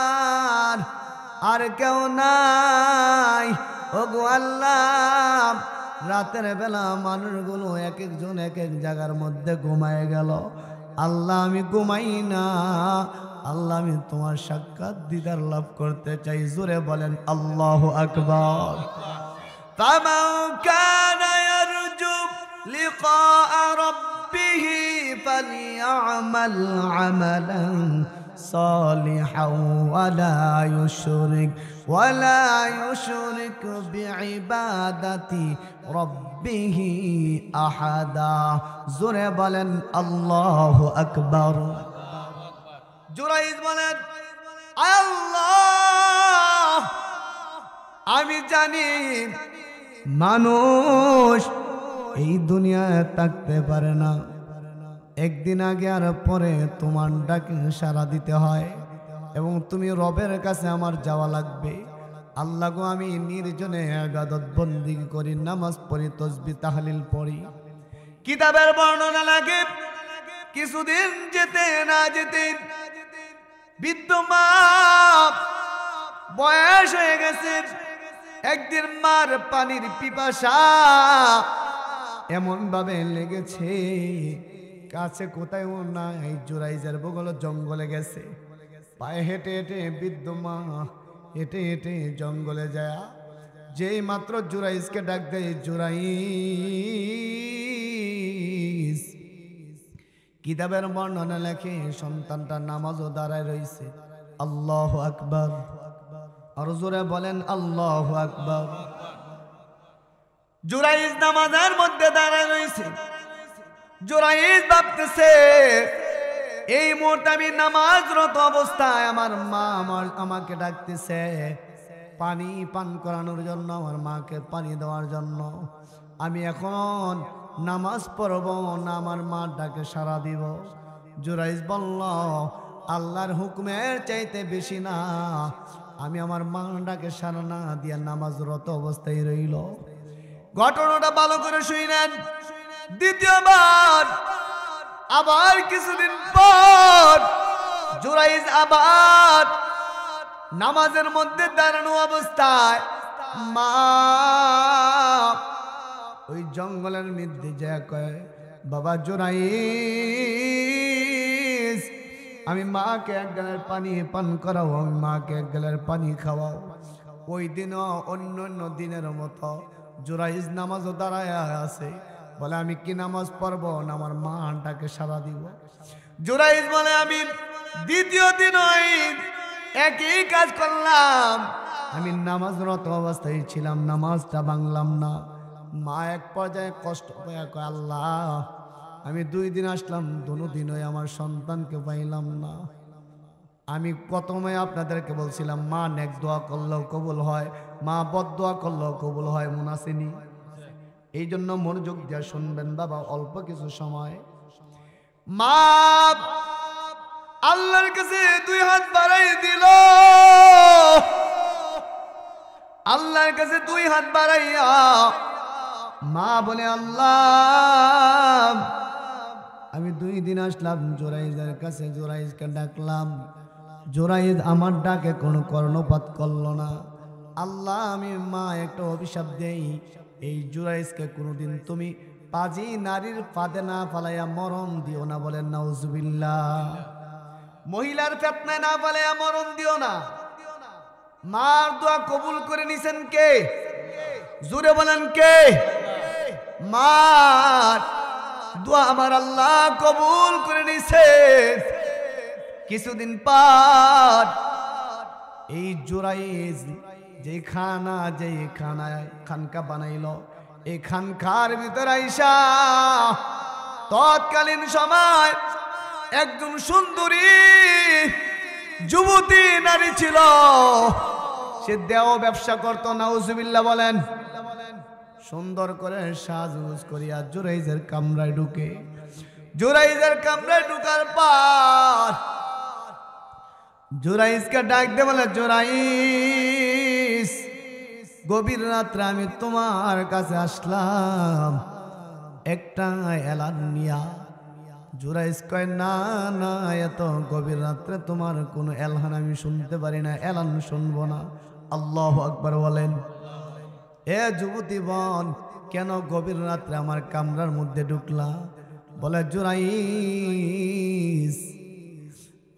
আর কেউ নাই। ওগো আল্লাহ, রাতের বেলা মানুষগুলো এক একজন এক এক জায়গার মধ্যে ঘুমায় গেল, আল্লাহ আমি ঘুমাই না, আল্লাহ আমি তোমার সাক্ষাৎ দিদার লাভ করতে চাই। জোরে বলেন আল্লাহু আকবার। ফামান কানা ইয়ারজু লিকাআ রাব্বিহি ফালইআমাল আমালান সালিহান ওয়ালা ইউশরিক বিইবাদাতি রাব্বিহি আহাদা। জোরে বলেন আল্লাহু আকবার। জুরাইজ বলেন আল্লাহ, আমি জানি মানুষ এই দুনিয়ায় থাকতে পারে না, একদিন আগে আর পরে তোমার ডাকে সাড়া দিতে হয় এবং তুমি রবের কাছে আমার যাওয়া লাগবে। আল্লাহ গো, আমি নির্জনে ইবাদত বন্দেগী করি, নামাজ পড়ি, তাসবিহ তাহলিল পড়ি। কিতাবের বর্ণনা লাগে কিছুদিন যেতে না যেতে বৃদ্ধ মা বয়স হয়ে গেছে। একদিন মার পানির পিপাসা এমন ভাবে লেগেছে, কাছে কোথায়ও নাই, জুরাইজের বগল জঙ্গলে গেছে। পায়ে হেঁটে হেঁটে বৃদ্ধ মা হেঁটে হেঁটে জঙ্গলে যায়, যেই মাত্র জুরাইজকে ডাক দেয়, জুরাইজ। কিতাবের বর্ণনা লেখে সন্তানটা নামাজও দাঁড়ায় রয়েছে। আল্লাহু আকবার। আর জোরে বলেন আল্লাহু আকবার। জুরাইজ নামাজের মধ্যে দাঁড়ায় রয়েছে। জুরাইজ ভাবতেছে এই মুহূর্তে আমি নামাজরত অবস্থায় আমার মা আমাকে ডাকতেছে পানি পান করানোর জন্য, আমার মাকে পানি দেওয়ার জন্য। আমি এখন নামাজ পড়ব না আমার মা ডাকে সাড়া দিব? জুরাইজ বলল আল্লাহর হুকুমের চাইতে বেশি না, আমি আমার মা ডাকে সাড়া না দিয়ে নামাজরত অবস্থায় রইল। ঘটনাটা ভালো করে শুনেন। দ্বিতীয়বার আবার কিছুদিন পর জুরাইজ আবার নামাজের মধ্যে দাঁড়ানো অবস্থায় মা ওই জঙ্গলের মধ্যে যা কয়, বাবা জুরাইজ, আমি মাকে এক গ্লাস পানি পান করাও, আমি মাকে এক গ্লাস পানি খাওয়াও। ওই দিনও অন্য অন্য দিনের মতো জুরাইজ নামাজও দাঁড়ায় আছে, বলে আমি কি নামাজ পড়বো না আমার মাটাকে সারা দিব? জুরাইজ বলে আমি দ্বিতীয় দিন একই কাজ করলাম, আমি নামাজরত অবস্থায় ছিলাম, নামাজটা ভাঙলাম না। মা এক পর্যায়ে কষ্ট পেয়ে কয়, আল্লাহ আমি 2 দিন আসলাম, 2 দিনই আমার সন্তানকে পাইলাম না। আমি প্রথমে আপনাদেরকে বলছিলাম মা নেক দোয়া করলেও কবুল হয়, মা বদ দোয়া করলেও কবুল হয়, মনে আসেনি? এই জন্য মনোযোগ দিয়ে শুনবেন বাবা, অল্প কিছু সময়। মা আল্লাহর কাছে 2 হাত বাড়াই দিল, আল্লাহর কাছে 2 হাত বাড়াইয়া মা বলে, আল্লাহ আমি 2 দিন আসলাম জুরাইজের কাছে, জুরাইজকে ডাকলাম, জুরাইজ আমার ডাকে কোনো কর্ণপাত করলো না। আল্লাহ আমি মা একটা অভিশাপ দেই, এই জুরাইজকে কোনোদিন তুমি পাজি নারীর ফাঁদে না ফালাইয়া মরণ দিও না, বলেন নাউজুবিল্লাহ। মহিলার ফিতনায় না ফালাইয়া মরণ দিও না। মার দোয়া কবুল করে নিছেন কে? জোরে বলেন কে? মার দোয়া আমার আল্লাহ কবুল করে নিছে। কিছুদিন পর এই জুরাইজ যে খানকা বানাইল, এই খানকার ভিতর আইসা তৎকালীন সময় একজন সুন্দরী যুবতী নারী ছিল, সে দেহ ব্যবসা করতো। নাউজুবিল্লাহ বলেন। সুন্দর করে সাজগুজ করিয়া জুরাইজের কামরায় ঢুকে, জুরাইজের কামরায় ঢুকার পর জুরাইজকে ডাক দে, বলে জুরাইজ, গভীর রাত্রে আমি তোমার কাছে আসলাম একটা এলান নিয়া। জুরাইজ কয়, না না, এত গভীর রাত্রে তোমার কোনো এলান আমি শুনতে পারি না, এলান শুনবো না। আল্লাহু আকবার বলেন। এ যুবতী বোন, কেন গভীর রাত্রে আমার কামরার মধ্যে ঢুকলা? বলে, জুরাইজ,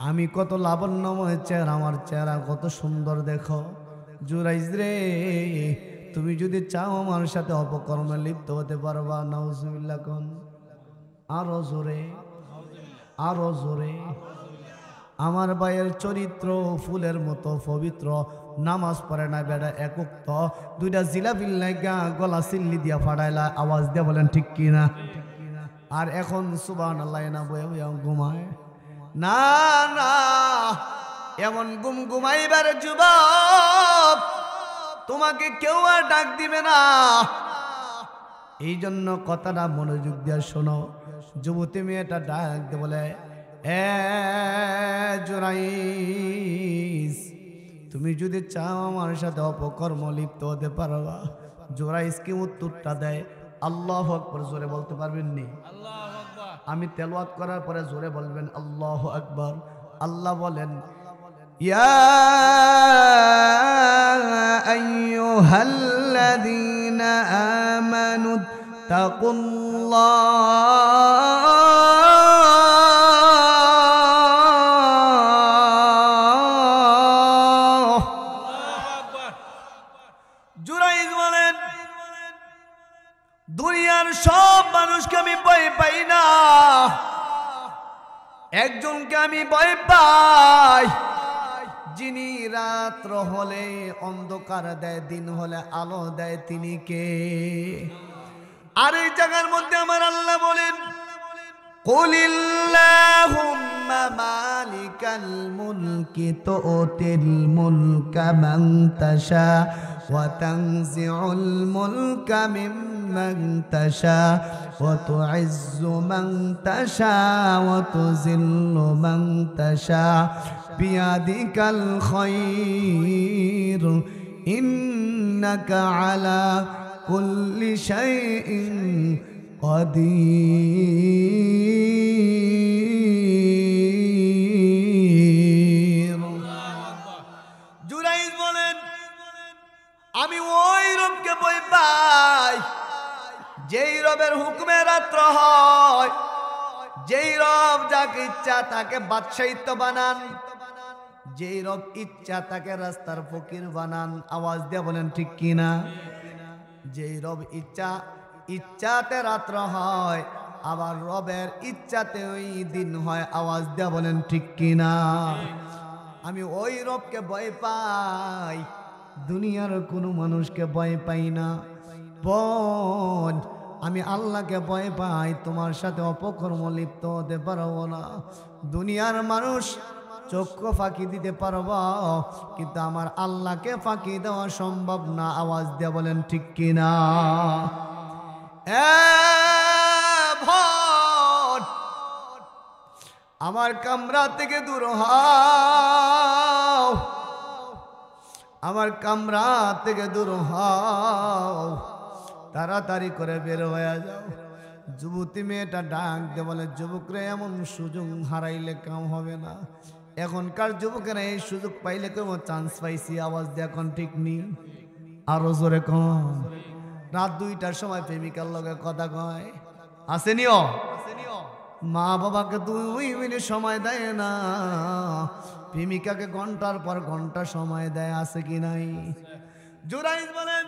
আমি কত লাবণ্যময় চেহারা, আমার চেহারা কত সুন্দর দেখো। জুরাইজ রে, তুমি যদি চাও আমার সাথে অপকর্মে লিপ্ত হতে পারবা। নাউজুবিল্লাহ কোন? আরো জোরে, আরো জোরে। আমার ভাইয়ের চরিত্র ফুলের মতো পবিত্র, নামাজ পড়ে না বেড়া, একক দুইটা জিলাপির লাগা গলা সিল্লি দিয়া ফাড়াইলা, আওয়াজ দিয়া বলেন ঠিক কিনা? আর এখন সুবহানাল্লাহ না বয়ে বয়ে ঘুমায়। না না, এমন ঘুমাইবার যুবক তোমাকে কেউ আর ডাক দিবে না। এই জন্য কথাটা মনোযোগ দিয়ে শোনো। যুবতী মেয়েটা ডাক দিয়ে বলে, এ জুরাইজ, তুমি যদি চাও আমার সাথে অপকর্ম লিপ্ত হতে পারবা। জুরাইজ কি উত্তরটা দেয়? আল্লাহু আকবার। জোরে বলতে পারবেন নি? আমি তেলাওয়াত করার পরে জোরে বলবেন আল্লাহু আকবার। আল্লাহ বলেন, ইয়া আইয়ুহাল্লাযীনা আমানু তাকুল্লাহ। জুরাইজ বলেন, দুনিয়ার সব মানুষকে আমি ভয় পাই না, একজনকে আমি ভয় পাই, যিনি রাত্র হলে অন্ধকার দেয়, দিন হলে আলো দেয়, তিনি কে? আর এই জায়গার মধ্যে আমার আল্লাহ বলেন, কুলিল্লাহুম্মা মালিকাল মুলকি তুতিল মুলকা মান তাশা ওয়া তানজিউল মুলকা মিম্মান তাশা ওয়া তুইজ্জু মান তাশা ওয়া তুযিল্লু মান তাশা বিয়াদিকাল খায়র ইন্নাকা আলা কুল্লি শাইইন কাদির। জুরাইজ বলেন, আমি ওই রবকে ভয় পাই যেই রবের হুকুমে রাত্র হয়, যেই রব যাকে ইচ্ছা তাকে বাদশাহিত্ব বানান, যেই রব ইচ্ছা তাকে রাস্তার ফকির বানান। আওয়াজ দিয়ে বলেন ঠিক কিনা? যেই রব ইচ্ছাতে রাত্র হয়, আবার রবের ইচ্ছাতে ওই দিন হয়। আওয়াজ দিয়ে বলেন ঠিক কিনা? আমি ওই রবকে ভয় পাই, দুনিয়ার কোনো মানুষকে ভয় পাই না। বোন, আমি আল্লাহকে ভয় পাই, তোমার সাথে অপকর্ম লিপ্ত হতে পারবো না। দুনিয়ার মানুষ চক্ষু ফাঁকি দিতে পারবো, কিন্তু আমার আল্লাহকে ফাঁকি দেওয়া সম্ভব না। আওয়াজ দিয়ে বলেন ঠিক কিনা? আমার কামরা থেকে দূর হও, আমার কামরা থেকে দূর হও, তাড়াতাড়ি করে বের হয়ে যাও। যুবতী মেয়েটা ডাক দিয়ে বলে, যুবকরা এমন সুযোগ হারাইলে কাম হবে না। এখনকার যুবকেরা এই সুযোগ পাইলে কেউ চান্স পাইছি। আওয়াজ দিয়ে এখন ঠিক নেই, আরো জোরে কম। রাত 2টার সময় প্রেমিকার লগে কথা কয়, আসেনিও মা বাবাকে 2 মিনিট সময় দেয় না, প্রেমিকাকে ঘন্টার পর ঘন্টা সময় দেয়, আছে কি নাই? জুরাইজ বলেন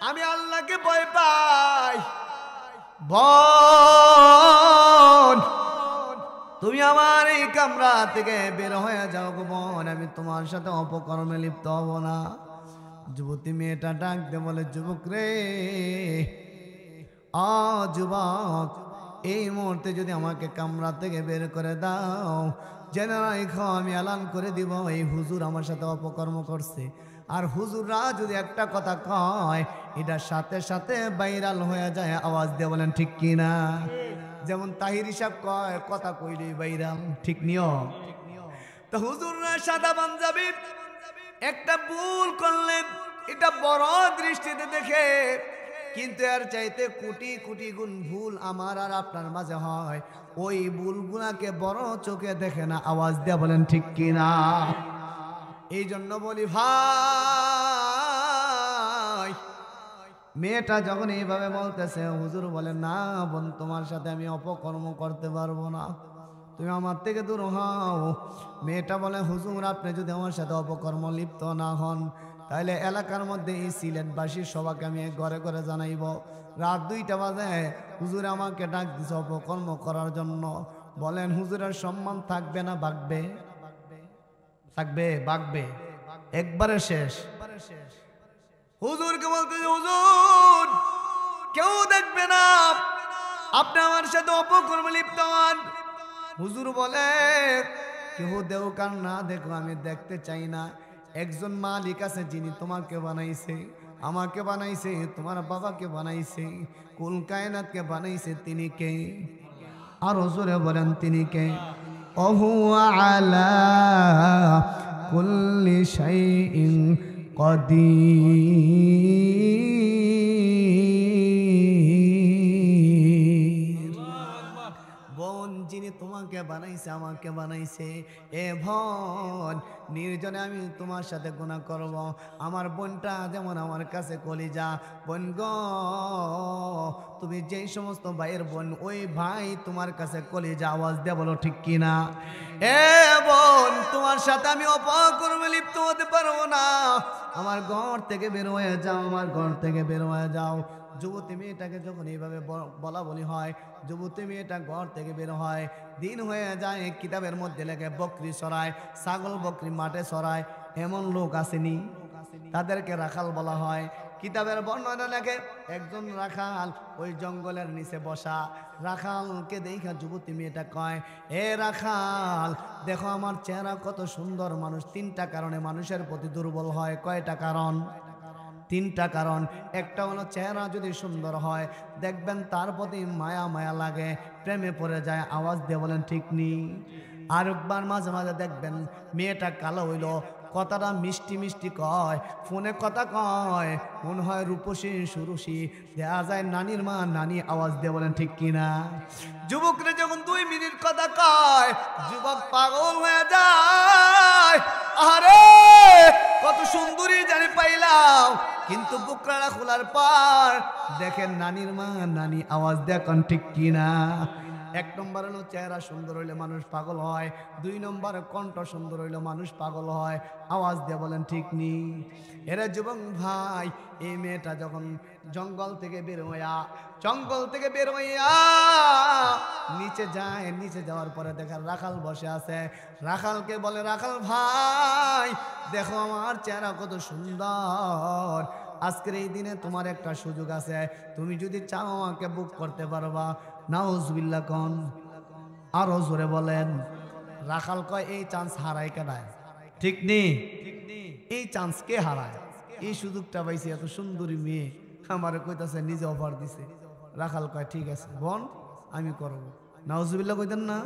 আমি আল্লাহকে ভয় পাই। বোন তুমি আমার এই কামরা থেকে বের হয়ে যাও গো বোন, আমি তোমার সাথে অপকর্মে লিপ্ত হব না। যুবতী মেয়েটা ডাক দে বলে যুবক রে, যুবক এই মুহূর্তে যদি আমাকে কামরা থেকে বের করে দাও, জেনে রাখো আমি এলান করে দিব এই হুজুর আমার সাথে অপকর্ম করছে। আর হুজুররা যদি একটা কথা কয় এটা সাথে সাথে ভাইরাল হয়ে যায়। আওয়াজ দিয়ে বলেন ঠিক কি না? যেমন তাহির সাহেব কয় কথা কইলেই ভাইরাল, ঠিক নিয়ম। তো হুজুররা সাদা পাঞ্জাবি একটা ভুল করলেন, এটা বড় দৃষ্টিতে দেখে, কিন্তু এর চাইতে কোটি কোটি গুণ ভুল আমার আর আপনার মাঝে হয়। ওই ভুলগুলাকে বড় চোখে দেখে না। আওয়াজ দিয়ে বলেন ঠিক কিনা? এই জন্য বলি ভাই, মেয়েটা যখন এইভাবে বলতেছে, হুজুর বলেন না বোন তোমার সাথে আমি অপকর্ম করতে পারবো না, তুমি আমার থেকে দূর হও। মেয়েটা বলে হুজুর আপনি যদি আমার সাথে অপকর্ম লিপ্ত না হন, তাহলে এলাকার মধ্যে এই সিলেটবাসীর সবাইকে আমি ঘরে ঘরে জানাইব। রাত 2টা বাজে হুজুর আমাকে ডাক দিছে অপকর্ম করার জন্য। বলেন হুজুরের সম্মান থাকবে না বাগবে? থাকবে, বাগবে, একবারে শেষ। হুজুরকে বলতে হুজুর কেউ দেখবে না আপনি আমার সাথে অপকর্মে লিপ্ত হন। হুজুর বলে কেউ দেখ আর না দেখো আমি দেখতে চাই না। একজন মালিক আছে যিনি তোমাকে বানাইছে, আমাকে বানাইছে, তোমার বাবাকে বানাইছে, কুল কায়নাতকে বানাইছে, তিনি কে? আর হুজুরে বলেন তিনি কে? ওহু আলা কুল্লি শাইইন কাদির। বোন যিনি তোমাকে বানাইছে, আমাকে বানাইছে, এ বোন নির্জনে আমি তোমার সাথে গুনাহ করব। আমার বোনটা যেমন আমার কাছে কলিজা, বোন গো তুমি যেই সমস্ত ভাইয়ের বোন, ওই ভাই তোমার কাছে কলিজা। আওয়াজ দিয়ে বলো ঠিক কিনা? এ বোন তোমার সাথে আমি অপকর্মে লিপ্ত হতে পারবো না, আমার ঘর থেকে বের হয়ে যাও, আমার ঘর থেকে বের হয়ে যাও। যুবতী মেয়েটাকে যখন এইভাবে বলা বলি হয়, যুবতী মেয়েটা ঘর থেকে বের হয়। দিন হয়ে যায়, কিতাবের মধ্যে লেখে বকরি চড়ায়, ছাগল বকরি মাঠে চড়ায়, এমন লোক আসেনি, তাদেরকে রাখাল বলা হয়। কিতাবের বর্ণনা লেখে একজন রাখাল ওই জঙ্গলের নিচে বসা। রাখালকে দেখা যুবতী মেয়েটা কয়, এ রাখাল দেখো আমার চেহারা কত সুন্দর। মানুষ 3টা কারণে মানুষের প্রতি দুর্বল হয়। কয়টা কারণ? 3টা কারণ। একটা হলো চেহারা যদি সুন্দর হয় দেখবেন তার প্রতি মায়া মায়া লাগে, প্রেমে পড়ে যায়। আওয়াজ দিয়ে বলেন ঠিক নি? আরেকবার মাঝে মাঝে দেখবেন মেয়েটা কালো হইল, কথাটা মিষ্টি মিষ্টি কয়, ফোনে কথা কয়, মনে হয় রূপসী সুরসী, দেখা যায় নানির মা নানি। আওয়াজ দিয়ে বলেন ঠিক কিনা? যুবকরা যখন 2 মিনিট কথা কয় যুবক পাগল হয়ে যায়। আরে কত সুন্দরী জানি পাইলাম, কিন্তু বুকরাটা খোলার পর দেখেন নানির মা নানি। আওয়াজ দেখুন ঠিক কিনা? 1 নম্বর হলো চেহারা সুন্দর হইলে মানুষ পাগল হয়, 2 নম্বর কণ্ঠ সুন্দর হইলে মানুষ পাগল হয়। আওয়াজ দিয়ে বলেন ঠিক নি? এরা যুবক ভাই, এই মেয়েটা যখন জঙ্গল থেকে বের হইয়া নিচে যায়, নিচে যাওয়ার পরে দেখে রাখাল বসে আছে। রাখালকে বলে, রাখাল ভাই দেখো আমার চেহারা কত সুন্দর, আজকের এই দিনে তোমার একটা সুযোগ আছে, তুমি যদি চাও আমাকে বুক করতে পারবা। নাউজুবিল্লাহ কোন? আরো জোরে বলেন। রাখাল কয় এই চান্স হারায় কেনায়? ঠিক নেই, এই চান্স কে হারায়? এই সুযোগটা পাইছি, এত সুন্দরী মেয়ে আমারে কইতাছে, নিজে অফার দিছে। রাখাল কয় ঠিক আছে বোন আমি করব। নাউজুবিল্লাহ কইতেন না?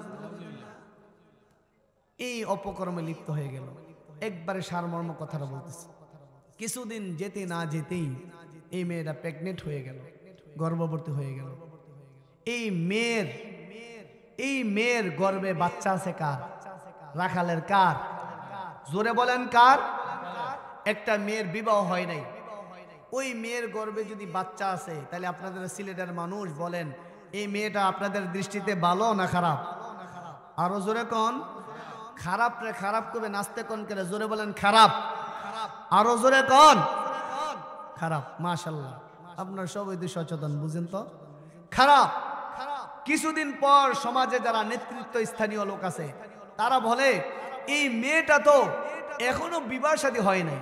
এই অপকর্মে লিপ্ত হয়ে গেল। একবারে সারমর্ম কথাটা বলতেছে। কিছুদিন যেতে না যেতেই এই মেয়েটা প্রেগনেন্ট হয়ে গেল, গর্ভবতী হয়ে গেল। এই মেয়ের গর্ভে বাচ্চা আছে কার? রাখালের। কার? জোরে বলেন কার? একটা মেয়ের বিবাহ হয় নাই, ওই মেয়ের গর্ভে যদি বাচ্চা আছে, তাহলে আপনাদের সিলেটের মানুষ বলেন এই মেয়েটা আপনাদের দৃষ্টিতে ভালো না খারাপ? আরো জোরে কোন? খারাপ রে খারাপ কবে নাচতে কোন করে জোরে বলেন খারাপ। আরো জোরে কোন? খারাপ। মাশাআল্লাহ, আপনার সবাই তো সচেতন, বুঝেন তো খারাপ। কিছুদিন পর সমাজে যারা নেতৃত্ব স্থানীয় লোক আছে তারা বলে এই মেয়েটা তো এখনো বিবাহ শাদী হয় নাই,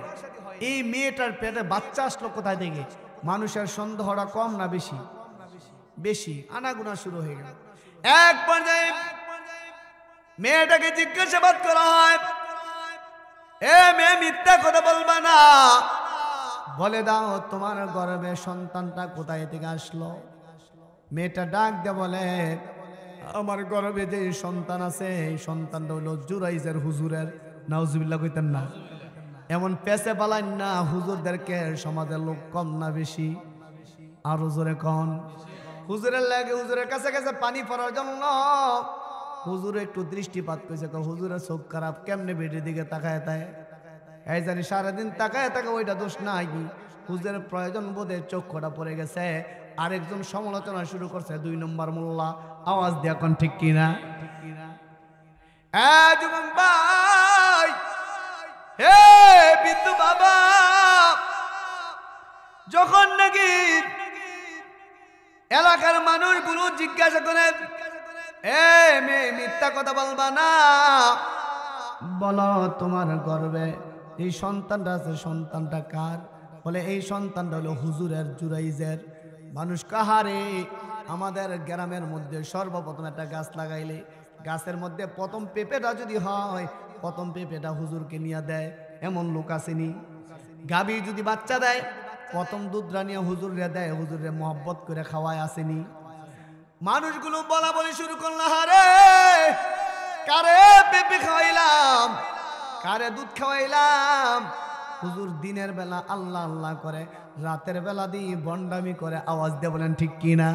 এই মেয়েটার পেটে বাচ্চা আসলো কোথায় থেকে? মানুষের সন্দেহটা কম না বেশি? বেশি। আনাগুনা শুরু হয়ে গেল। এক পর্যায়ে মেয়েটাকে জিজ্ঞাসাবাদ করা হয়, এ মেয়ে মিথ্যা কথা বলবা না, বলে দাও তোমার গর্ভে সন্তানটা কোথায় থেকে আসলো? মেয়েটা ডাক দিয়ে বলে, আমার গর্ভে যে সন্তান আছে এই সন্তানটা হলো জুরাইজের হুজুরের। নাউজুবিল্লাহ কইতেন না? এমন পেছে পালাইন না, হুজুরদেরকে সমাজের লোক কম না বেশি? আরো জোরে কন। হুজুরের লাগে হুজুরের কাছে কাছে পানি পড়ার জন্য হুজুর একটু দৃষ্টিপাত করেছে, হুজুরের চোখ খারাপ, কেমনে বেটির দিকে তাকায় তাই এই জানি সারাদিন তাকায় তাকে, ওইটা দোষ নাই। হুজুরের প্রয়োজন বোধে চক্ষুটা পড়ে গেছে। আরেকজন সমালোচনা শুরু করছে, 2 নম্বর মোল্লা। আওয়াজ দিয়ে এখন ঠিক কিনা? যুবক ভাই, হে বিদ্যু বাবা, যখন নাকি এলাকার মানুষগুলো জিজ্ঞাসা করে, এ মেয়ে মিথ্যা কথা বলবা না, বলো তোমার গর্ভে এই সন্তানটা আছে, সন্তানটা কার? বলে এই সন্তানটা হলো হুজুরের, জুরাইজের। মানুষ কাহারে? আমাদের গ্রামের মধ্যে সর্বপ্রথম একটা গাছ লাগাইলে গাছের মধ্যে প্রথম পেঁপেটা যদি হয়, প্রথম পেঁপেটা হুজুরকে নিয়ে দেয়, এমন লোক আসেনি? গাভী যদি বাচ্চা দেয়, প্রথম দুধরা নিয়ে হুজুরে দেয়, হুজুরে মহব্বত করে খাওয়ায়, আসেনি? মানুষগুলো বলা বলি শুরু করলো, হারে কারে পেঁপে খাওয়াইলাম, কারে দুধ খাওয়াইলাম? হুজুর দিনের বেলা আল্লাহ আল্লাহ করে, রাতের বেলা দিয়ে বন্ডামি করে। আওয়াজ দিয়ে বলেন ঠিক কিনা?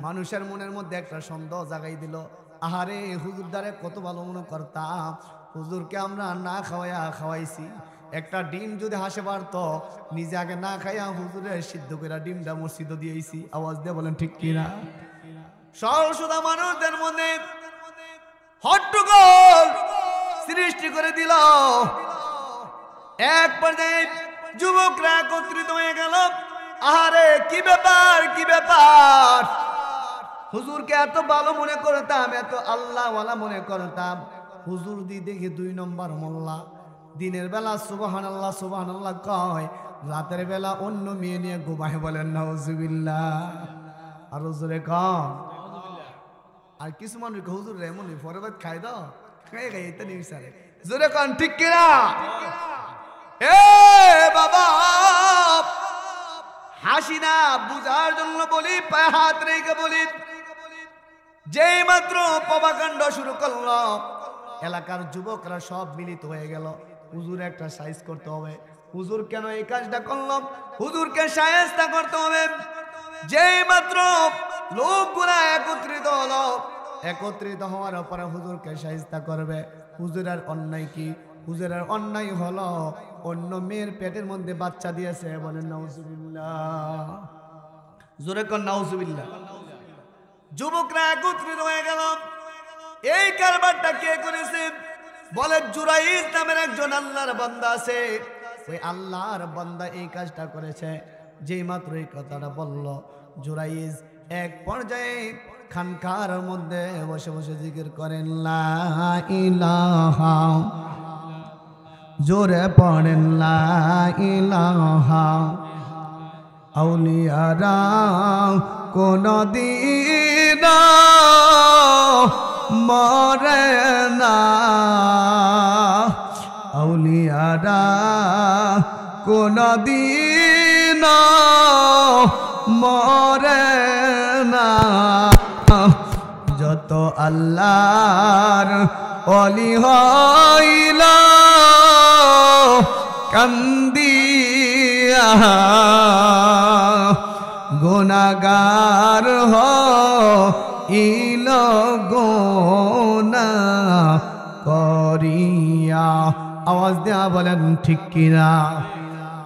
মানুষের মনের মধ্যে একটা সন্দেহ জাগাই দিল, আহারে হুজুর দ্বারে কত ভালো মনে করতাম, হুজুরকে আমরা না খাওয়াইয়া খাওয়াইছি। একটা ডিম যদি হাসে পারত, নিজে আগে না খাইয়া হুজুরে সিদ্ধ করে ডিমটা মসজিদে দিয়েছি। আওয়াজ দিয়ে বলেন ঠিক কিনা? সরল সুদা মানুষদের মধ্যে হট্টগোল সৃষ্টি করে দিল। এক পর্যায়ে যুবকরা একত্রিত হয়ে গেল, আহারে কি ব্যাপার, কি ব্যাপার? হুজুরকে এত ভালো মনে করতাম, এত আল্লাহওয়ালা মনে করতাম, হুজুর দি দেখি 2 নম্বর মোল্লা। দিনের বেলা সুবহানাল্লাহ সুবহানাল্লাহ কয়, রাতের বেলা অন্য মেয়ে নিয়ে ঘুমায়। বলেন নাউজুবিল্লাহ। আর হুজুরে কন। আর কিছু মানুষ হুজুর এমন পরে বাদ খাই দাও, খাই খাই এটা নিবিচারে। জোরে কন ঠিক কিনা? এ বাবা, হাসি না, বুঝার জন্য বলি, পায়ে হাত রেখে বলি, যেই মাত্র প্রভাকাণ্ড শুরু করলো, এলাকার যুবকরা সব মিলিত হয়ে গেল। হুজুর একটা সাইজ করতে হবে, হুজুর কেন এই কাজটা করলো, হুজুরকে শায়েস্তা করতে হবে। যেই মাত্র লোকগুলা একত্রিত হলো, একত্রিত হওয়ার পরে হুজুরকে শায়েস্তা করবে। হুজুরের অন্যায় কি? হুজুরের অন্যায় হলো অন্য মেয়ের পেটের মধ্যে বাচ্চা দিয়েছে। বলেন নাউজুবিল্লাহ। জোরে কর নাউজুবিল্লাহ। যুবকরা একত্রিত হয়ে গেল, এই কারবারটা কে করেছে? বলে জুরাইজ নামের একজন আল্লাহর বান্দা আছে, ওই আল্লাহর বান্দা এই কাজটা করেছে। যেই মাত্র এই কথাটা বলল, জুরাইজ এক পর্যায়ে খানকার মধ্যে বসে বসে জিকির করেন, লা ইলাহা, জোরে পড়েন লা ইলাহা। আউলিয়ারা কোনদিন মরে না, আউলিয়ারা কোনদিন মরে না। যত আল্লাহর ওলি হইল কান্দিয়া, গুনাহগার হইল গুনাহ করিয়া। আওয়াজ দেয়া বলেন ঠিক কিনা?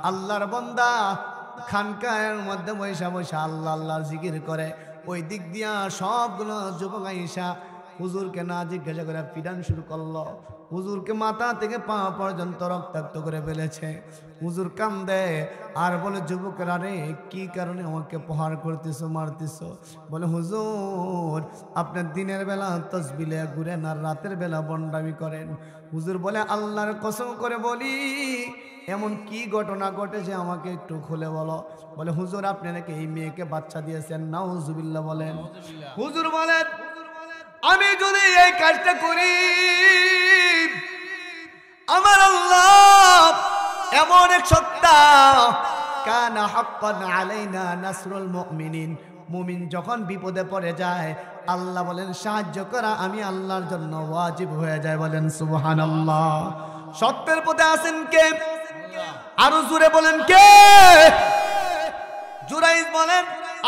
আল্লাহর বান্দা খানকার মধ্যে বৈশা বৈশা আল্লাহ আল্লাহ জিকির করে। ওই দিক দিয়া সবগুলো যুবক আইসা হুজুরকে না জিজ্ঞাসা করে পিটান শুরু করলো। হুজুরকে মাথা থেকে পা পর্যন্ত রক্তাক্ত করে ফেলেছে। হুজুর কান্দে আর বলে, যুবকেরা রে, কি কারণে আমাকে প্রহার করতেছো, মারতেছো? বলে, হুজুর আপনার দিনের বেলা তসবিলে ঘুরেন আর রাতের বেলা বন্ডামি করেন। হুজুর বলে, আল্লাহর কসম করে বলি, এমন কি ঘটনা ঘটেছে আমাকে একটু খুলে বলো। বলে, হুজুর আপনি নাকি এই মেয়েকে বাচ্চা দিয়েছেন। নাউজুবিল্লাহ বলেন। হুজুর বলেন, আমি যদি এই কাজটা করি, আমার আল্লাহ এমন এক সত্তা, কানা হাক্কান আলাইনা নাসরুল মুমিনিন, মুমিন যখন বিপদে পড়ে যায় আল্লাহ বলেন সাহায্য করা আমি আল্লাহর জন্য ওয়াজিব হয়ে যায়। বলেন সুবহানাল্লাহ। সত্যের পথে আছেন কে? আরো জোরে বলেন কে? জুরাইজ বলেন,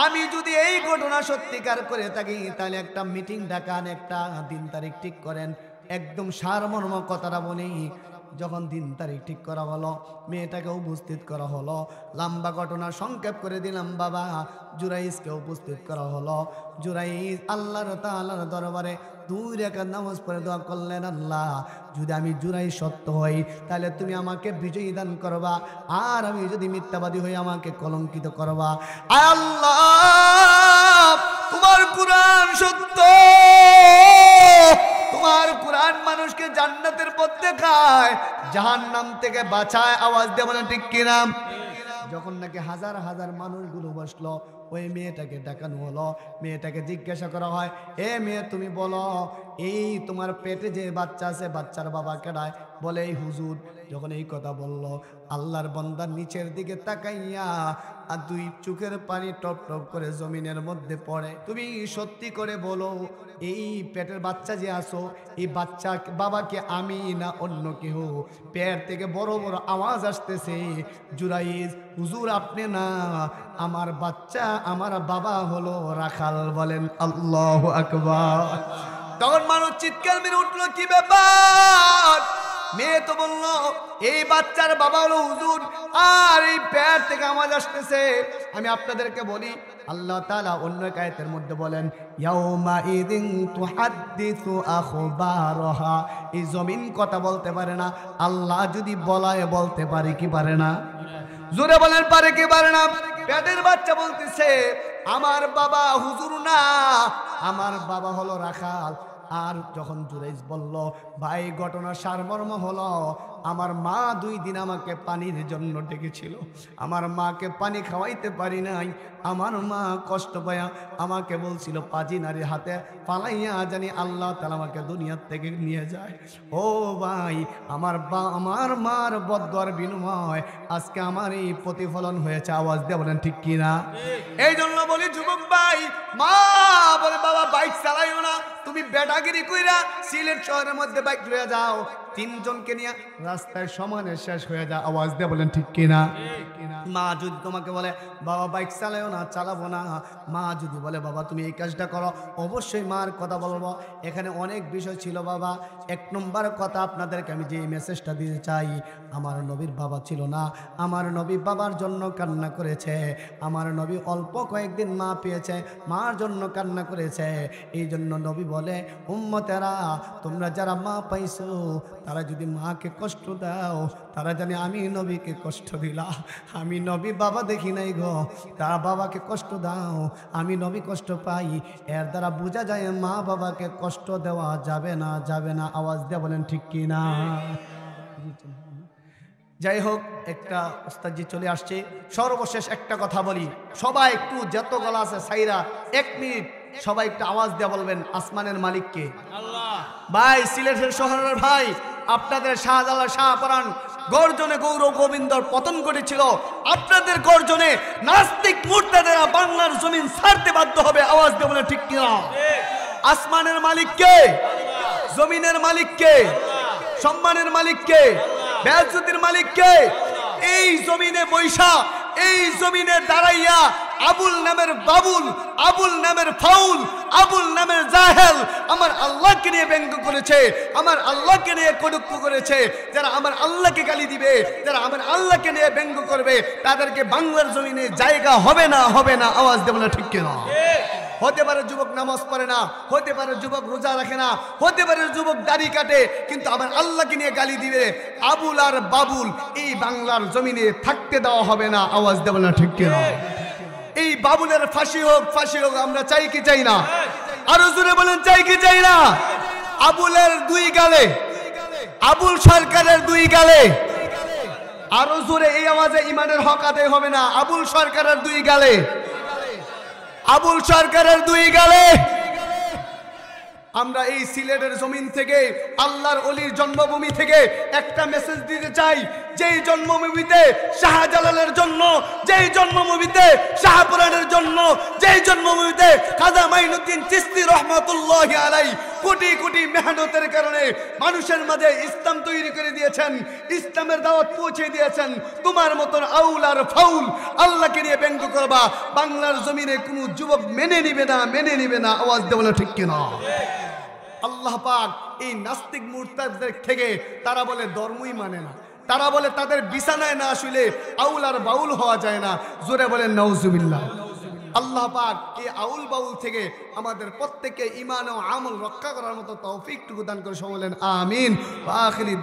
আমি যদি এই ঘটনা সত্যিকার করে থাকি তাহলে একটা মিটিং ডাকান, একটা দিন তারিখ ঠিক করেন, একদম সারমর্ম কথাটা বলি। যখন দিন তারিখ ঠিক করা হলো, মেয়েটাকে উপস্থিত করা হলো, লম্বা ঘটনা সংক্ষেপ করে দিলাম বাবা। জুরাইজকে উপস্থিত করা হলো। জুরাইজ আল্লাহর তাআলার দরবারে 2 রাকাত নামাজ পড়ে দোয়া করলেন, আল্লাহ যদি আমি জুরাইজ সত্য হই তাহলে তুমি আমাকে বিজয়ী দান করবা, আর আমি যদি মিথ্যাবাদী হই আমাকে কলঙ্কিত করবা। আল্লাহ তোমার কুরআন সত্য, তোমার কুরআন মানুষকে জান্নাতের পথ দেখায়, জাহান্নাম থেকে বাঁচায়। আওয়াজ দিয়ে বলেন ঠিক কিনা? যখন নাকি হাজার হাজার মানুষগুলো বসলো, ওই মেয়েটাকে ডাকানো হলো। মেয়েটাকে জিজ্ঞাসা করা হয়, এ মেয়ে তুমি বলো, এই তোমার পেটে যে বাচ্চা আছে বাচ্চার বাবা কেডায়? বলে, এই হুজুর। যখন এই কথা বলল, আল্লাহর বান্দার নিচের দিকে তাকাইয়া আর 2 চোখের পানি টপ টপ করে জমিনের মধ্যে পড়ে। তুমি সত্যি করে বলো, এই পেটের বাচ্চা যে আসো, এই বাচ্চা বাবাকে আমি না অন্য কেউ? পেট থেকে বড় বড় আওয়াজ আসতেছে, জুরাইজ হুজুর আপনি না, আমার বাচ্চা, আমার বাবা হলো রাখাল। বলেন আল্লাহু আকবার। তখন মানুষ চিৎকার মেরে উঠলো, কি ব্যাপার? মেয়ে তো বললো, এই বাচ্চার বাবা হলো হুজুর, আর এই পেট থেকে আওয়াজ আসতেছে। আমি আপনাদেরকে বলি, আল্লাহ তাআলা অন্য এক আয়াতের মধ্যে বলেন, ইয়াউমা ইদিন তুহাদ্দিসু আখবারহা। এই জমিন কথা বলতে পারে না, আল্লাহ যদি বলায় বলতে পারে কি পারে না? জোরে বলেন পারে কি পারে না? পেটের বাচ্চা বলতেছে, আমার বাবা হুজুর না, আমার বাবা হলো রাখাল। আর যখন জুরাইজ বলল, ভাই ঘটনা সারমর্ম হলো, আমার মা 2 দিন আমাকে পানির জন্য ডেকেছিল, আমার মাকে পানি খাওয়াইতে পারি নাই। আমার মা কষ্ট পায়া আমাকে বলছিল পাজি নারীর হাতে পালাইয়া জানি আল্লাহ তাআলা আমাকে দুনিয়ার থেকে নিয়ে যায়। ও ভাই, আমার মার বদদোয়ার বিনিময় আজকে আমার এই প্রতিফলন হয়েছে। আওয়াজ দিয়ে বলেন ঠিক কিনা? এই জন্য বলি যুবক ভাই, মা বলে বাবা বাইক চালাইও না, তুমি বেটাগিরি কইরা সিলেট শহরের মধ্যে বাইক লইয়া যাও, 3 জনকে নিয়ে রাস্তায় সমানে শেষ হয়ে যায়। আওয়াজ দিয়ে বলেন ঠিক কিনা? মা যদি তোমাকে বলে বাবা বাইক চালাও না, চালাবো না, মা যদি বলে বাবা তুমি এই কাজটা করো, অবশ্যই মার কথা বলবো। এখানে অনেক বিষয় ছিল বাবা। 1 নম্বর কথা আপনাদেরকে আমি যে মেসেজটা দিতে চাই, আমার নবীর বাবা ছিল না, আমার নবী বাবার জন্য কান্না করেছে, আমার নবী অল্প কয়েকদিন মা পেয়েছে, মার জন্য কান্না করেছে। এই জন্য নবী বলে, উম্মতেরা তোমরা যারা মা পাইছো তারা যদি মাকে কষ্ট দাও, তারা জানে আমি নবীকে কষ্ট দিলা। আমি নবী বাবা দেখি নাই গো, তারা বাবাকে কষ্ট দাও, আমি নবী কষ্ট পাই। এর দ্বারা বোঝা যায় মা বাবাকে কষ্ট দেওয়া যাবে না, যাবে না। আওয়াজ দিয়ে বলেন ঠিক কি না? যাই হোক, একটা উস্তাদজি চলে আসছে, সর্বশেষ একটা কথা বলি, সবাই একটু যত গলা আছে সাইরা 1 মিনিট সবাই একটু আওয়াজ দিয়ে বলবেন আসমানের মালিক কে? আল্লাহ। ভাই সিলেটের শহরের ভাই, আপনাদের শাহজালাল শাহপরাণ গর্জনে গৌরব গোবিন্দর পতন ঘটেছিল, আপনাদের গর্জনে নাস্তিক মুরতাদেরা বাংলার জমিন ছাড়তে বাধ্য হবে। আওয়াজ দিয়ে বলে ঠিক কিনা? আসমানের মালিক কে? জমিনের মালিক কে? সম্মানের মালিক কে? বেয়াজ্জতির মালিক কে? এই জমিনে বৈশা, এই জমিনে দাঁড়াইয়া আবুল নামের বাবুল, আবুল নামের ফাউল, আবুল নামের জাহেল আমার আল্লাহকে নিয়ে ব্যঙ্গ করেছে, আমার আল্লাহকে নিয়ে কটূক্ষ করেছে। যারা আমার আল্লাহকে গালি দিবে, যারা আমার আল্লাহকে নিয়ে ব্যঙ্গ করবে, তাদেরকে বাংলার জমিনে জায়গা হবে না, হবে না। আওয়াজ দেব না ঠিক কিনা? হতে পারে যুবক নামাজ পড়ে না, হতে পারে যুবক রোজা রাখে না, হতে পারে যুবক দাড়ি কাটে, কিন্তু আমার আল্লাহকে নিয়ে গালি দিবে। আবুল আর বাবুল এই বাংলার জমিনে থাকতে দেওয়া হবে না। আওয়াজ দেব না ঠিক কিনা? এই বাবুলের ফাঁসি হোক, ফাঁসি হোক। আমরা চাই কি চাই না? আরো জোরে বলেন, চাই কি চাই না? আবুলের দুই গালে, আবুল সরকারের দুই গালে, আরো জোরে এই আওয়াজে ইমানের হক আদায় হবে না। আবুল সরকারের দুই গালে, আবুল সরকারের দুই গালে। আমরা এই সিলেটের জমিন থেকে, আল্লাহর ওলির জন্মভূমি থেকে একটা মেসেজ দিতে চাই। যেই জন্মভূমিতে শাহজালালের জন্য, যেই জন্মভূমিতে শাহপুরানের জন্য, যেই জন্মভূমিতে খাজা মাইনুদ্দিন চিশতি রহমাতুল্লাহি আলাইহি কোটি কোটি মেহনতের কারণে মানুষের মাঝে ইসলাম তৈরি করে দিয়েছেন, ইসলামের দাওয়াত পৌঁছে দিয়েছেন, তোমার মতন আউল আর ফাউল আল্লাহকে নিয়ে ব্যঙ্গ করবা, বাংলার জমিনে কোনো যুবক মেনে নিবে না, মেনে নিবে না। আওয়াজ দেব না ঠিক কিনা? আল্লাহ পাক এই নাস্তিক মুরতাদদের থেকে, তারা বলে ধর্মই মানে না, তারা বলে তাদের বিছানায় না আসলে আউল আর বাউল হওয়া যায় না। জোরে বলেন নাউজুবিল্লাহ। আল্লাহ পাক এই আউল বাউল থেকে আমাদের প্রত্যেককে ঈমান ও আমল রক্ষা করার মতো তৌফিক টুকু দান করে। সকলে বলেন আমিন। ওয়া আখিরি